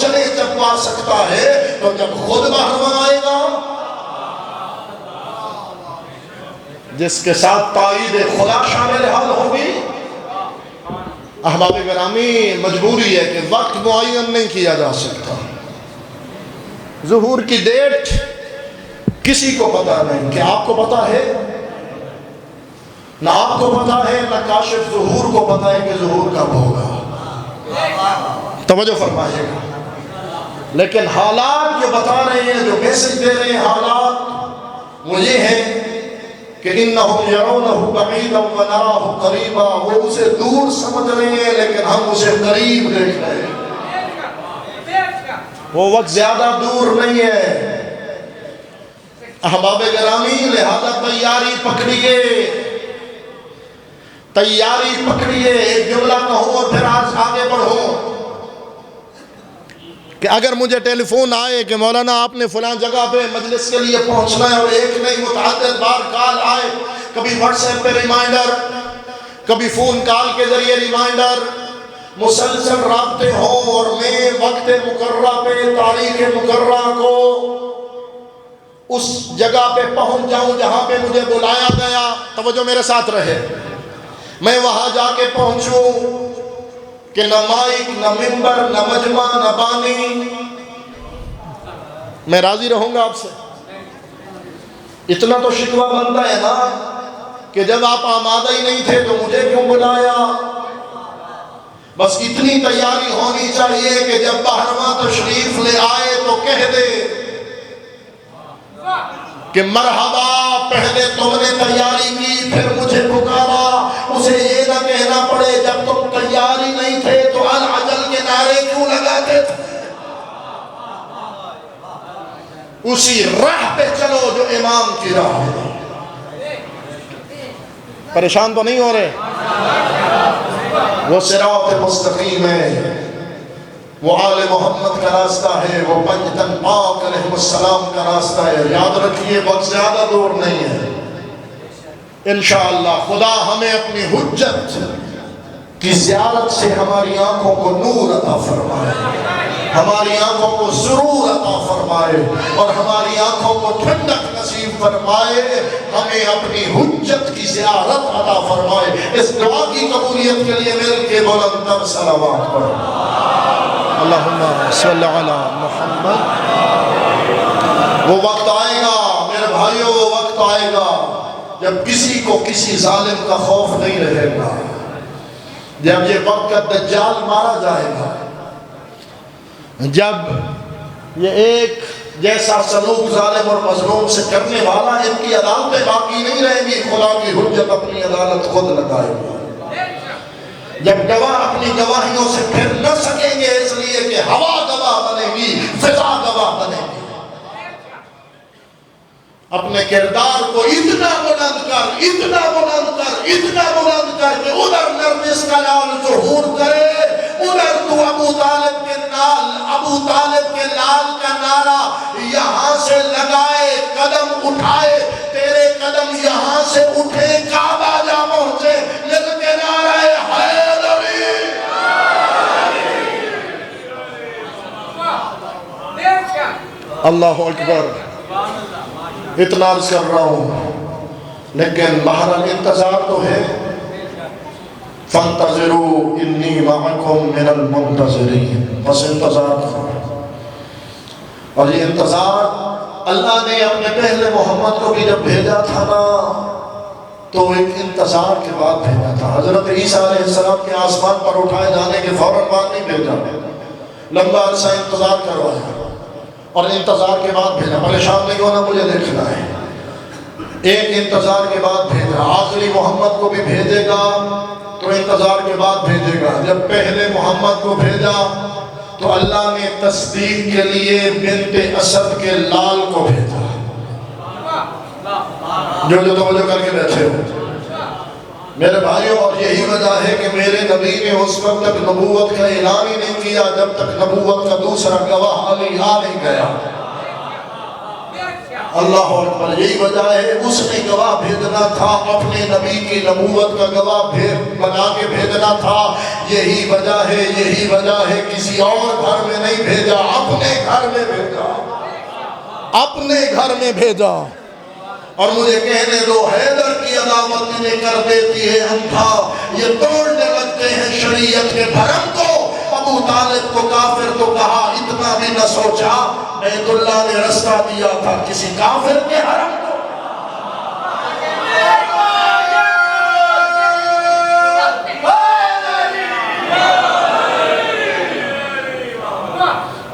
چلے چپوا سکتا ہے، تو جب خود بہرواں آئے گا جس کے ساتھ تائید خدا شامل حال ہوگی۔ احباب گرامی، مجبوری ہے کہ وقت معین نہیں کیا جا سکتا، ظہور کی ڈیٹ کسی کو پتا نہیں، کہ آپ کو پتا ہے؟ نہ آپ کو پتا ہے، نہ کاشف ظہور کو پتا ہے کہ ظہور کب ہوگا۔ توجہ فرمائیے گا۔ لیکن حالات جو بتا رہے ہیں، جو میسج دے رہے ہیں، حالات وہ یہ ہیں کہ انہم یرونہ بعیدا ونراہ قریبا، وہ اسے دور سمجھ رہے ہیں لیکن ہم اسے قریب دیکھ رہے ہیں، وہ وقت زیادہ دور نہیں ہے۔ احباب گرامی، لہذا تیاری پکڑیے، تیاری پکڑیے۔ ایک جملہ کہوں اور پھر آگے بڑھوں کہ اگر مجھے ٹیلی فون آئے کہ مولانا آپ نے فلاں جگہ پہ مجلس کے لیے پہنچنا ہے، اور ایک نہیں متعدد بار کال آئے کبھی واٹس ایپ پہ ریمائنڈر، کبھی فون کال کے ذریعے ریمائنڈر، مسلسل رابطے ہوں اور میں وقت مقررہ پہ تاریخ مقررہ کو اس جگہ پہ پہنچ جاؤں جہاں پہ مجھے بلایا گیا۔ توجہ میرے ساتھ رہے، میں وہاں جا کے پہنچوں کہ نہ مائک، نہ ممبر، نہ مجمع، نہ بانی، میں راضی رہوں گا آپ سے؟ اتنا تو شکوہ بنتا ہے نا کہ جب آپ آمادہ ہی نہیں تھے تو مجھے کیوں بلایا؟ بس اتنی تیاری ہونی چاہیے کہ جب بہرواں تشریف لے آئے تو کہہ دے کہ مرحبا، پہلے تم نے تیاری کی پھر مجھے پکارا۔ اسے یہ نہ کہنا پڑے جب تم تیاری نہیں تھے تو العجل کے نعرے کیوں لگاتے تھے۔ اسی راہ پہ چلو جو امام کی راہ ہے۔ پریشان تو نہیں ہو رہے؟ وہ صراط مستقیم ہے، وہ آل محمد کا راستہ ہے، وہ پنجتن پاک علیہ السلام کا راستہ ہے۔ یاد رکھیے وقت زیادہ دور نہیں ہے، انشاءاللہ خدا ہمیں اپنی حجت کی زیارت سے ہماری آنکھوں کو نور عطا فرمائے، ہماری آنکھوں کو سرور عطا فرمائے اور ہماری آنکھوں کو ٹھنڈک نصیب فرمائے، ہمیں اپنی حجت کی زیارت عطا فرمائے۔ اس دعا کی قبولیت کے لیے مل کے بلند تر صلوات پڑھو۔ اللہم صلی علی محمد۔ وہ وقت آئے گا میرے بھائیوں، وہ وقت آئے گا جب کسی کو کسی ظالم کا خوف نہیں رہے گا، جب یہ وقت کا دجال مارا جائے گا، جب یہ ایک جیسا سلوک ظالم اور مظلوم سے کرنے والا، ان کی عدالتیں باقی نہیں رہیں گی، خدا کی حجت اپنی عدالت خود لگائے گی۔ جب گواہ اپنی گواہیوں سے پھر نہ سکیں گے، اس لیے کہ ہوا گواہ بنے گی، فضا گواہ بنے گی۔ اپنے کردار کو اتنا بلند کر، اتنا بلند کر، اتنا بلند کر کہ ادھر نرگس کا لال ظہور کرے، ادھر تو ابو طالب کے لال کا نعرہ یہاں سے لگائے، قدم اٹھائے، تیرے قدم یہاں سے اٹھے، کعبہ جا پہنچے، مل کے نعرہ حیدری۔ اللہ اکبر۔ اتنا عرض کر رہا ہوں، لیکن بہرحال انتظار تو ہے۔ فانتظروا انی معکم من المنتظرین، بس انتظار کرو۔ اور یہ انتظار اللہ نے اپنے پہلے محمد کو بھی جب بھیجا تھا نا تو ایک انتظار کے بعد بھیجا تھا۔ حضرت عیسیٰ علیہ السلام کے آسمان پر اٹھائے جانے کے فوراً بعد نہیں بھیجا، لمبا عرصہ انتظار کروایا اور انتظار کے بعد بھیجا۔ پریشان نہیں ہونا، مجھے دیکھنا ہے۔ ایک انتظار کے بعد بھیجا، آخری محمد کو بھی بھیجے گا تو انتظار کے بعد بھیجے گا۔ جب پہلے محمد کو بھیجا تو اللہ نے تصدیق کے لیے بنت اسد کے لال کو بھیجا۔ جو توجہ کر کے بیٹھے ہو میرے بھائیوں، اور یہی وجہ ہے کہ میرے نبی نے اس وقت تک نبوت کا اعلان ہی نہیں کیا جب تک نبوت کا دوسرا گواہ علی آ نہیں گیا۔ اللہ اکبر۔ یہی وجہ ہے اس نے گواہ بھیجنا تھا، اپنے نبی کی نبوت کا گواہ بنا کے بھیجنا تھا۔ یہی وجہ ہے کسی اور گھر میں نہیں بھیجا، اپنے گھر میں بھیجا، اپنے گھر میں بھیجا۔ اور مجھے کہنے دو، حیدر کی عداوت انہیں کر دیتی ہے اندھا، یہ توڑنے لگتے ہیں شریعت کے بھرم کو۔ ابو طالب کو کافر تو کہا، اتنا بھی نہ سوچا بیت اللہ نے رستہ دیا تھا کسی کافر کے حرم کو۔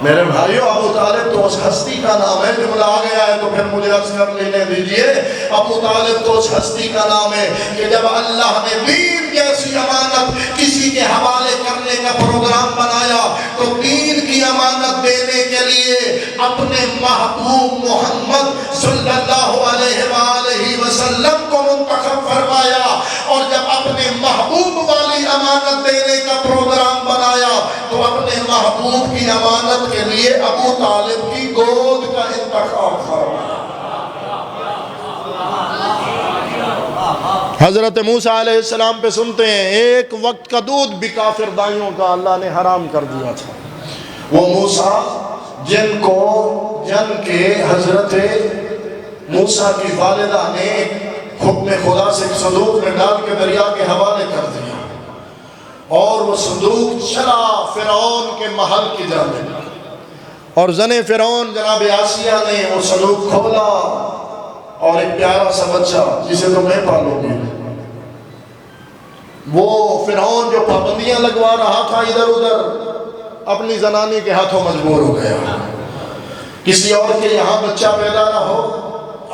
میرے بھائیو، ابو طالب تو اس ہستی کا نام ہے، جملہ آ گیا ہے تو پھر مجھے عرض کر لینے دیجئے۔ ابو طالب تو اس ہستی کا نام ہے کہ جب اللہ نے دین جیسی امانت کسی کے حوالے کرنے کا پروگرام بنایا تو دین کی امانت دینے کے لیے اپنے محبوب محمد صلی اللہ علیہ وآلہ وسلم کو منتخب فرمایا، اور جب اپنے محبوب والی امانت دینے کا پروگرام بنایا تو اپنے محبوب کی امانت کے لیے ابو طالب کی گود کا انتخاب فرمایا۔ حضرت موسیٰ علیہ السلام پہ سنتے ہیں ایک وقت کا دودھ بھی کافر دائیوں کا اللہ نے حرام کر دیا تھا۔ وہ موسیٰ جن کے حضرت موسیٰ کی والدہ نے حکم خدا سے ایک صندوق میں ڈال کے دریا کے حوالے کر دیا، اور وہ صندوق چلا فرعون کے محل کی جانب، اور زن فرعون جناب آسیہ نے وہ صندوق کھولا، اور ایک پیارا سا بچہ جسے تو میں پالوں گی، وہ فرعون جو پابندیاں لگوا رہا تھا ادھر ادھر، اپنی زنانی کے ہاتھوں مجبور ہو گیا۔ کسی اور کے یہاں بچہ پیدا نہ ہو،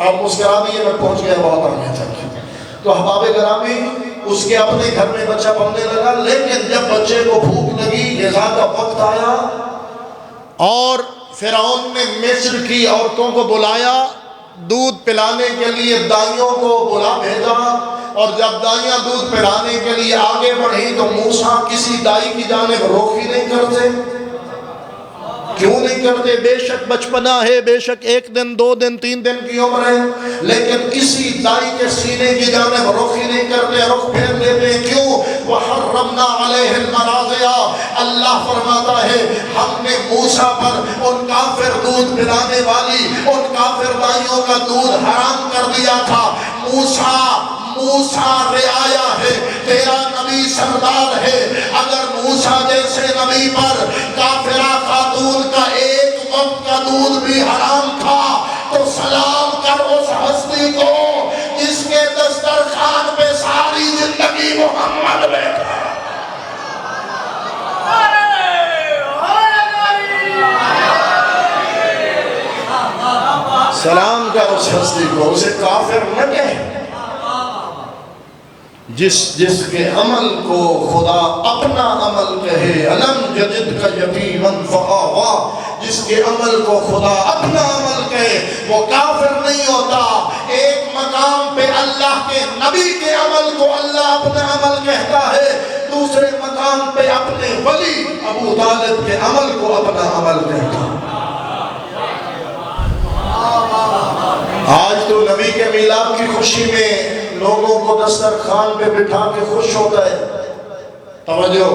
آپ مسکرا دیے، میں پہنچ گیا بہت آگے تک۔ تو احباب گرامی، اس کے اپنے گھر میں بچہ بننے لگا، لیکن جب بچے کو بھوک لگی، غذا کا وقت آیا، اور فرعون نے مصر کی عورتوں کو بلایا دودھ پلانے کے لیے، دائیوں کو بلا بھیجا، اور جب دائیاں دودھ پلانے کے لیے آگے بڑھی تو موسیٰ کسی دائی کی جانب رخ ہی نہیں کرتے۔ کیوں نہیں کرتے؟ بے شک بچپنا ہے، بے شک 1 دن 2 دن 3 دن کی عمر ہے، لیکن کسی دائی کے سینے کی جانب رخ ہی نہیں کرتے، رخ پھیر لیتے ہیں۔ کیوں؟ وَحَرَّمْنَا عَلَيْهِ الْمَرَاضِعَ، اللہ فرماتا ہے ہم نے موسیٰ پر ان کافر دودھ پلانے والی ان کافر دائیوں کا دودھ حرام کر دیا تھا۔ موسیٰ رعایا ہے، تیرا نبی سردار ہے، اگر موسیٰ جیسے نبی پر کافرہ خاتون کا ایک وقت کا دودھ بھی حرام تھا، تو سلام کر اس ہستی کو جس کے دسترخوان پہ ساری زندگی محمد بیٹھا۔ سلام کر اس ہستی کو، اسے کافر نہ کہے، جس کے عمل کو خدا اپنا عمل کہے۔ الم یجد کا یتیما فآوا، جس کے عمل کو خدا اپنا عمل کہے وہ کافر نہیں ہوتا۔ ایک مقام پہ اللہ کے نبی کے عمل کو اللہ اپنا عمل کہتا ہے، دوسرے مقام پہ اپنے ولی ابو طالب کے عمل کو اپنا عمل کہتا ہے۔ آج تو نبی کے میلاد کی خوشی میں لوگوں کو دسترخوان پہ بٹھا کے خوش ہوتا ہے۔ توجہ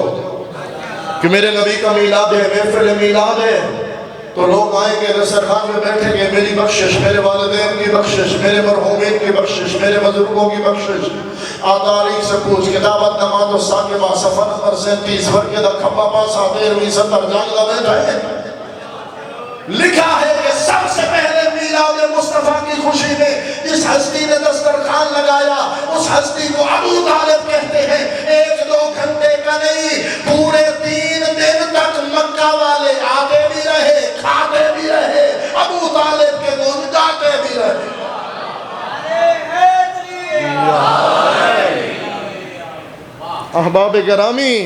کہ میرے نبی کا میلاد ہے، محفل میلاد ہے، تو لوگ آئیں گے دسترخوان پہ بیٹھیں گے، میری بخشش، میرے والدین کی بخشش، میرے مرحومین کی بخشش، میرے بزرگوں کی بخشش۔ تاریخ سے پوچھ کتابت نماز و ساکبہ صفحہ نمبر 37 ورگے دا کھپا پاسا 13 70 جانگلہ بیٹھا ہے۔ لکھا ہے کہ سب سے پہلے میلاد مصطفیٰ کی خوشی میں جس ہستی نے دسترخوان لگایا اس ہستی کو ابو طالب کہتے ہیں۔ 1-2 گھنٹے کا نہیں، پورے 3 دن تک مکہ والے آتے بھی رہے، کھاتے بھی رہے، ابو طالب کے گن گاتے بھی رہے۔ احباب گرامی،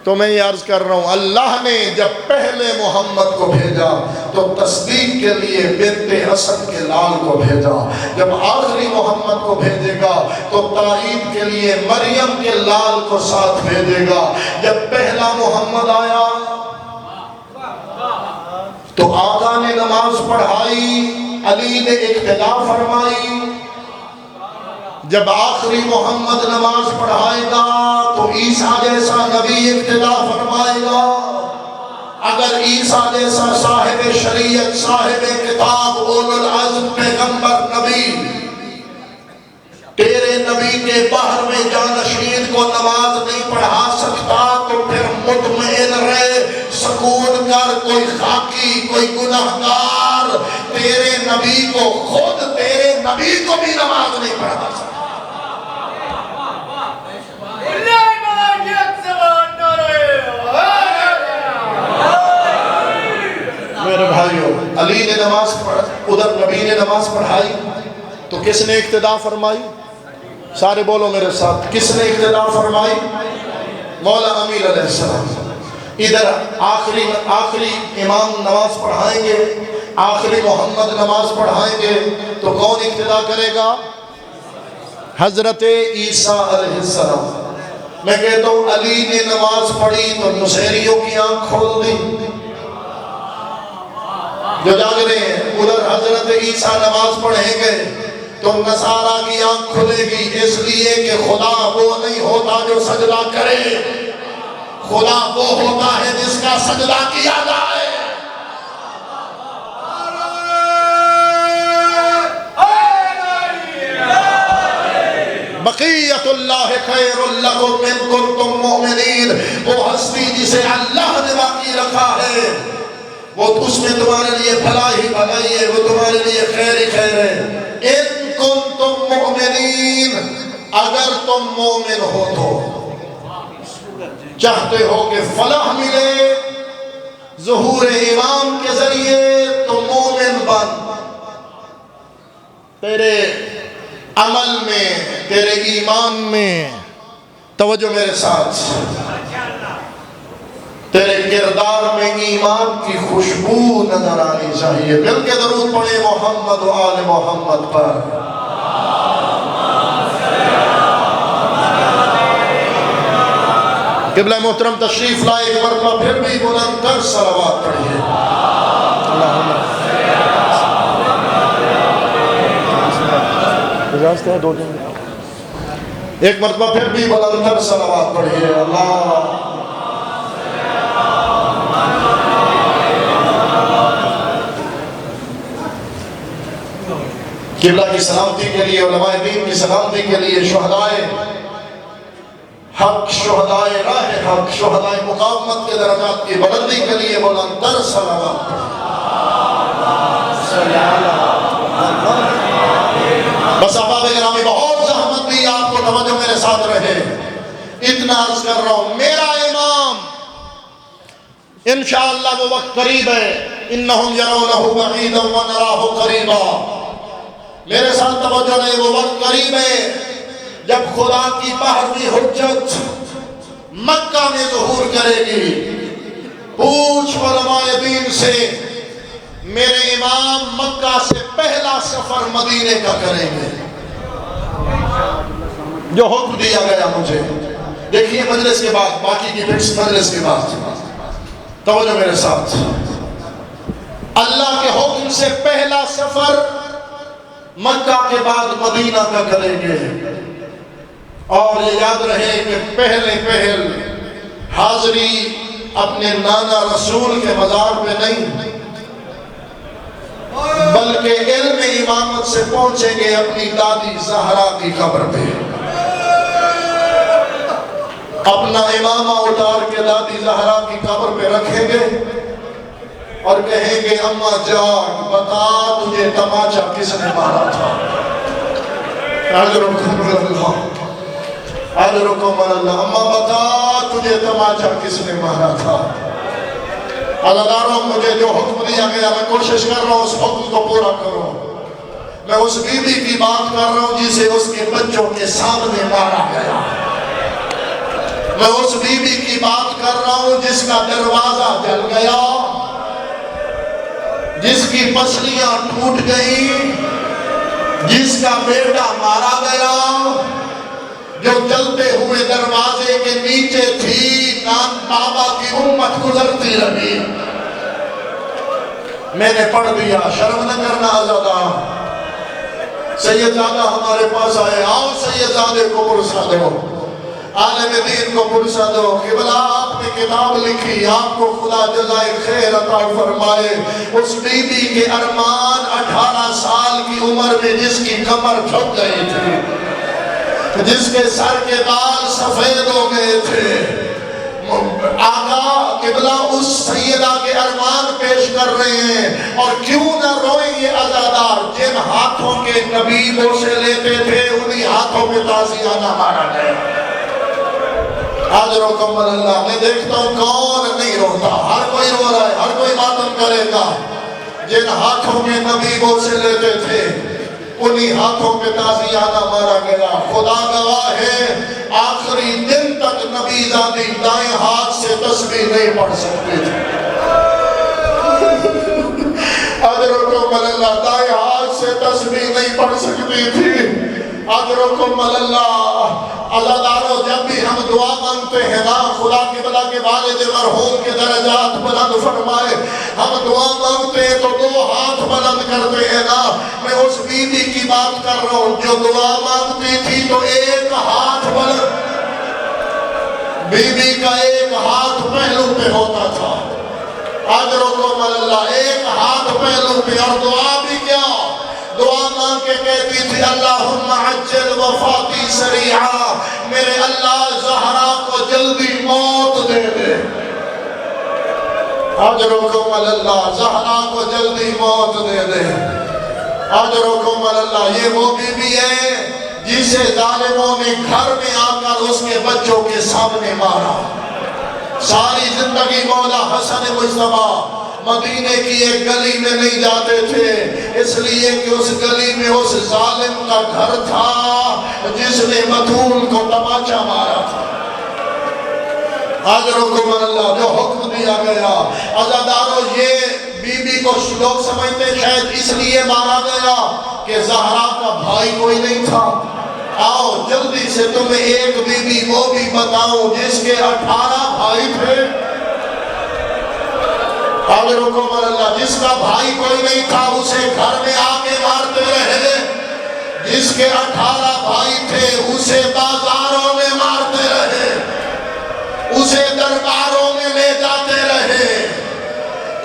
تو میں یہ عرض کر رہا ہوں، اللہ نے جب پہلے محمد کو بھیجا تو تصدیق کے لیے بنت اسد کے لال کو بھیجا، جب آخری محمد کو بھیجے گا تو تائید کے لیے مریم کے لال کو ساتھ بھیجے گا۔ جب پہلا محمد آیا تو آقا نے نماز پڑھائی، علی نے اقتدا فرمائی۔ جب آخری محمد نماز پڑھائے گا تو عیسیٰ جیسا نبی اقتدا فرمائے گا۔ اگر عیسیٰ جیسا صاحب شریعت، صاحب کتاب، اولو العزم پیغمبر نبی تیرے نبی کے بحر میں جانشین کو نماز نہیں پڑھا سکتا تو پھر مطمئن رہے، سکون کر، کوئی خاکی، کوئی گناہگار تیرے نبی کو، خود تیرے نبی کو بھی نماز نہیں پڑھا سکتا۔ میرے بھائیوں، علی نے نماز ادھر نبی نے نماز پڑھائی تو کس نے اقتدا فرمائی؟ سارے بولو میرے ساتھ، کس نے اقتدا فرمائی؟ مولا امیر علیہ السلام۔ ادھر آخری امام نماز پڑھائیں گے، آخری محمد نماز پڑھائیں گے تو کون اقتدا کرے گا؟ حضرت عیسیٰ علیہ السلام۔ میں کہتا ہوں علی نے نماز پڑھی تو نصیریوں کی آنکھ کھول دی جو جاگ رہے ہیں، ادھر حضرت عیسیٰ نماز پڑھیں گے تو نصارہ کی آنکھ کھلے گی، اس لیے کہ خدا وہ نہیں ہوتا جو سجدہ کرے، خدا وہ ہوتا ہے جس کا سجدہ کیا جائے۔ بقیت اللہ خیر لکم ان کنتم مؤمنین، وہ ہستی جسے اللہ نے باقی رکھا ہے، وہ اس میں تمہارے لیے بھلائی بھلائی ہے، وہ تمہارے لیے خیر ہی خیر ہے۔ ان کنتم مؤمنین، اگر تم مومن ہو تو چاہتے ہو کہ فلاح ملے ظہور امام کے ذریعے، تو مومن بن، تیرے عمل میں، تیرے ایمان میں، توجہ میرے ساتھ، تیرے کردار میں ایمان کی خوشبو نظر آنی چاہیے۔ مل کے درود پڑھیں محمد و آل محمد پر۔ قبلہ محترم تشریف لائے، ایک مرتبہ پھر بھی بلند تر صلوات پڑھیے۔ اجازت ہے دو دن، ایک مرتبہ پھر بھی بلند تر صلوات پڑھیے۔ اللہ قبلہ کی سلامتی کے لیے، علماء دین کی سلامتی کے لیے، شہدائے حق، شہدائے راہ حق، شہدائے مقاومت کے درجات کی بلندی کے لیے بلند تر صلوات پڑھیے۔ بس احباب گرامی، بہت زحمت دی آپ کو، توجہ میرے ساتھ رہے، اتنا عرض کر رہا ہوں، میرا امام انشاءاللہ وہ وقت قریب ہے، انہم یرونہ بعیدا ونراہ قریبا، میرے ساتھ توجہ نہیں، وہ وقت قریب ہے جب خدا کی باہرمی حجت مکہ میں ظہور کرے گی۔ پوچھ علماء دین سے، میرے امام مکہ سے پہلا سفر مدینے کا کریں گے، جو حکم دیا گیا مجھے۔ دیکھیے مجلس کے بعد، باقی کی فکس مجلس کے بعد، توجہ میرے ساتھ، اللہ کے حکم سے پہلا سفر مکہ کے بعد مدینہ کا کریں گے، اور یہ یاد رہے کہ پہل حاضری اپنے نانا رسول کے مزار پہ نہیں، بلکہ علم امامت سے پہنچیں گے اپنی دادی زہرا کی قبر پہ، اپنا امامہ اتار کے دادی زہرا کی قبر پہ رکھیں گے اور کہیں گے اماں جان بتا تجھے تماچا کس نے مارا تھا؟ اجرکم اللہ، اجرکم اللہ، اماں بتا تجھے تماچا کس نے مارا تھا؟ اللہ داروں، مجھے جو حکم دیا گیا میں کوشش کر رہا ہوں اس حکم کو پورا کروں۔ میں اس بی بی کی بات کر رہا ہوں جسے اس کے بچوں کے سامنے مارا گیا، میں اس بی بی کی بات کر رہا ہوں جس کا دروازہ جل گیا، جس کی پسلیاں ٹوٹ گئیں، جس کا بیٹا مارا گیا، جو جلتے ہوئے دروازے کے نیچے تھی، نان بابا کی امت گزرتی رہی۔ میں نے پڑھ دیا، شرم نہ کرنا آزادہ۔ سیدزادہ ہمارے پاس آئے، آؤ سیدزادے کو پرسا دو، عالم دین کو پرسا دو، قبلہ آپ نے کتاب لکھی، آپ کو خدا جزائے خیر عطا فرمائے۔ اس بی بی کے ارمان 18 سال کی عمر میں جس کی کمر جھک گئی تھی، جس کے سر کے بال سفید ہو گئے تھے، آقا قبلہ اس سیدہ کے ارمان پیش کر رہے ہیں، اور کیوں نہ روئیں یہ عزادار جن ہاتھوں کے نبی بوسے لیتے تھے، انہی ہاتھوں پہ تازیانہ مارا گیا۔ اجرکم اللہ، میں دیکھتا ہوں کون نہیں روتا، ہر کوئی رو رہا ہے، ہر کوئی ماتم کرے گا۔ جن ہاتھوں کے نبی بوسے لیتے تھے انہی ہاتھوں پہ تازیانہ مارا گیا۔ خدا گواہ ہے آخری دن تک نبی زادی دائیں ہاتھ سے تسبیح نہیں پڑھ سکتے تھے۔ اجرکم اللہ، دائیں ہاتھ سے تسبیح نہیں پڑھ سکتی تھی۔ اجرکم اللہ، عزادارو جب بھی ہم دعا مانگتے ہیں نا، خدا قبلہ کے والد مرحوم کے در درجات بلند فرمائے. ہم دعا مانگتے ہیں تو دو ہاتھ بلند کرتے ہیں نا. میں اس بی بی کی بات کر رہا ہوں جو دعا مانگتی تھی تو ایک ہاتھ بلند. بی بی کا ایک ہاتھ پہلو پہ ہوتا تھا. اجرکم اللہ. ایک ہاتھ پہلو پہ. اور دعا بھی کیا؟ دعا مانگ کے کہتی تھی اللہم عجل وفاتی سریعا. میرے اللہ زہرا کو جلدی موت دے دے. اجرکم اللہ. زہرا کو جلدی موت دے دے. اجرکم اللہ. یہ وہ بی بی ہے جسے ظالموں نے گھر میں آ کر اس کے بچوں کے سامنے مارا. ساری زندگی مولا حسن مجتبیٰ مدینے کی ایک گلی میں نہیں جاتے تھے اس لیے کہ اس گلی میں اس ظالم کا گھر تھا جس نے متول کو تماچا مارا تھا. اجرکم اللہ. جو حکم دیا گیا. عزادارو یہ بی بی کو لوگ سمجھتے شاید اس لیے مارا گیا کہ زہرا کا بھائی کوئی نہیں تھا. آؤ جلدی سے تمہیں ایک بی بی وہ بھی بتاؤں جس کے 18 بھائی تھے. اجرکم اللہ. جس کا بھائی کوئی نہیں تھا اسے گھر میں آ کے مارتے رہے. جس کے 18 بھائی تھے اسے بازاروں میں مارتے رہے. اسے درباروں میں لے جاتے رہے.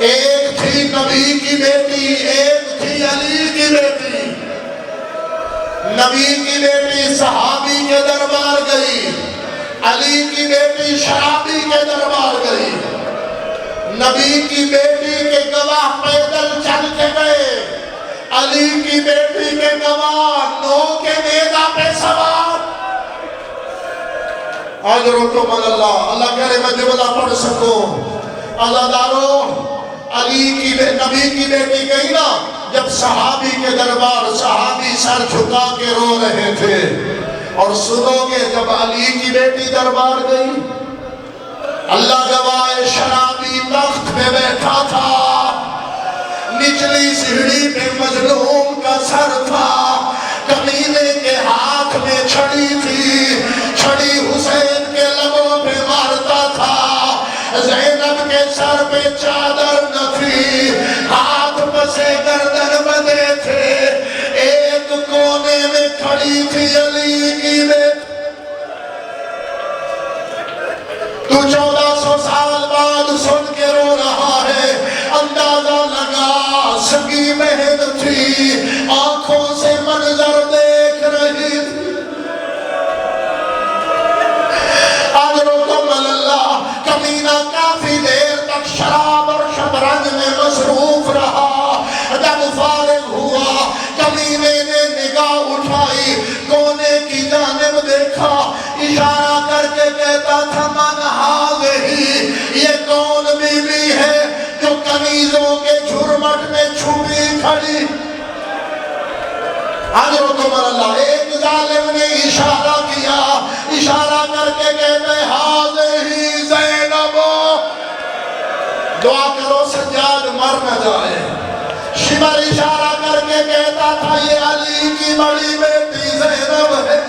ایک تھی نبی کی بیٹی, ایک تھی علی کی بیٹی. نبی کی بیٹی صحابی کے دربار گئی. علی کی بیٹی شرابی کے دربار گئی. نبی کی بیٹی کے گواہ پیدل چل کے گئے. علی کی بیٹی کے گواہ نو کے نیزہ پہ سوار. اجرکم اللہ. اللہ کرے میں جملہ پڑھ سکوں. عزادارو علی کی نبی کی بیٹی گئی نا. جب صحابی کے دربار صحابی سر جھکا کے رو رہے تھے. اور سنو گے جب علی کی بیٹی دربار گئی اللہ گواہ شرابی تخت پہ بیٹھا تھا. نچلی سیڑھی پہ مظلوم کا سر تھا. کمینے کے ہاتھ میں چھڑی تھی. چھڑی حسین کے لبوں پہ مارتا تھا. زینب کے سر پہ چادر نہ تھی. ہاتھ پسے گردن بندھے تھے. ایک کونے میں کھڑی تھی علی کی بیٹی. تو 1400 سال بعد سن کے رو رہا ہے. اندازہ لگا سگی بہن تھی. آنکھوں سے منظر دیکھ رہی تھی. اجرکم اللہ. کمینہ کافی دیر تک شراب اور شطرنج میں مصروف رہا. جب فارغ ہوا کمینے نے نگاہ اٹھائی. کونے کی جانب دیکھا. اشارہ کر کے کہتا تھا من ہاذہی. یہ کون بی بی ہے جو کنیزوں کے جھرمٹ میں چھپی کھڑی. اجرکم اللہ. ایک ظالم نے اشارہ کیا. اشارہ کر کے کہتے ہاذہی زینب. دعا کرو سجاد مر نہ جائے. شمر اشارہ کر کے کہتا تھا یہ علی کی بڑی بیٹی زینب ہے.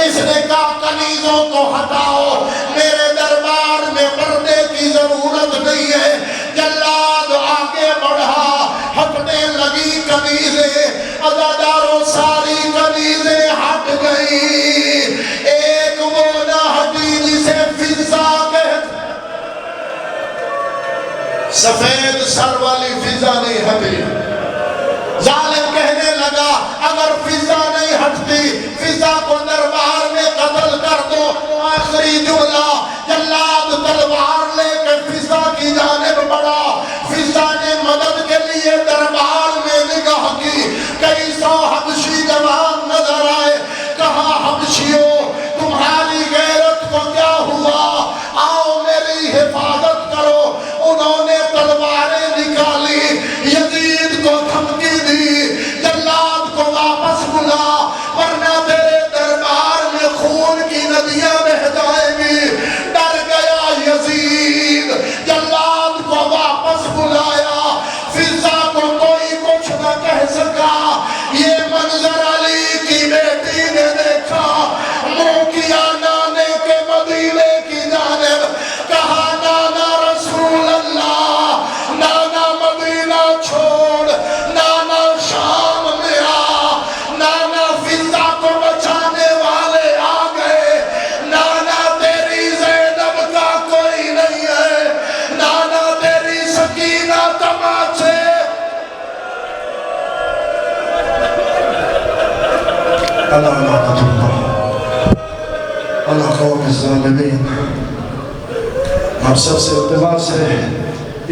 اس نے کہا کنیزوں کو ہٹاؤ. میرے دربار میں پردے کی ضرورت نہیں ہے. جلاد آگے بڑھا. ہٹنے لگی کنیزیں. عزاداروں ساری کنیزیں ہٹ گئی. ایک وہ نہ ہٹی جسے فضا کہتے. سفید سر والی فضا نہیں ہٹی. ظالم کہنے لگا اگر فضا نہیں ہٹتی فضا کو دربار میں قتل کر دو. آخری جملہ. جلاد تلوار لے کے فضا کی جانب بڑھا. فضا نے مدد کے لیے دربار میں نگاہ کی. کئی سو حبشی جوان نظر آئے. کہا حبشیوں تمہاری غیرت کو کیا ہوا؟ آؤ میری حفاظت کرو. انہوں نے تلواریں نکالی. یزید کو ألا لعنة الله على قوم الظالمين. آپ سب سے التماس ہے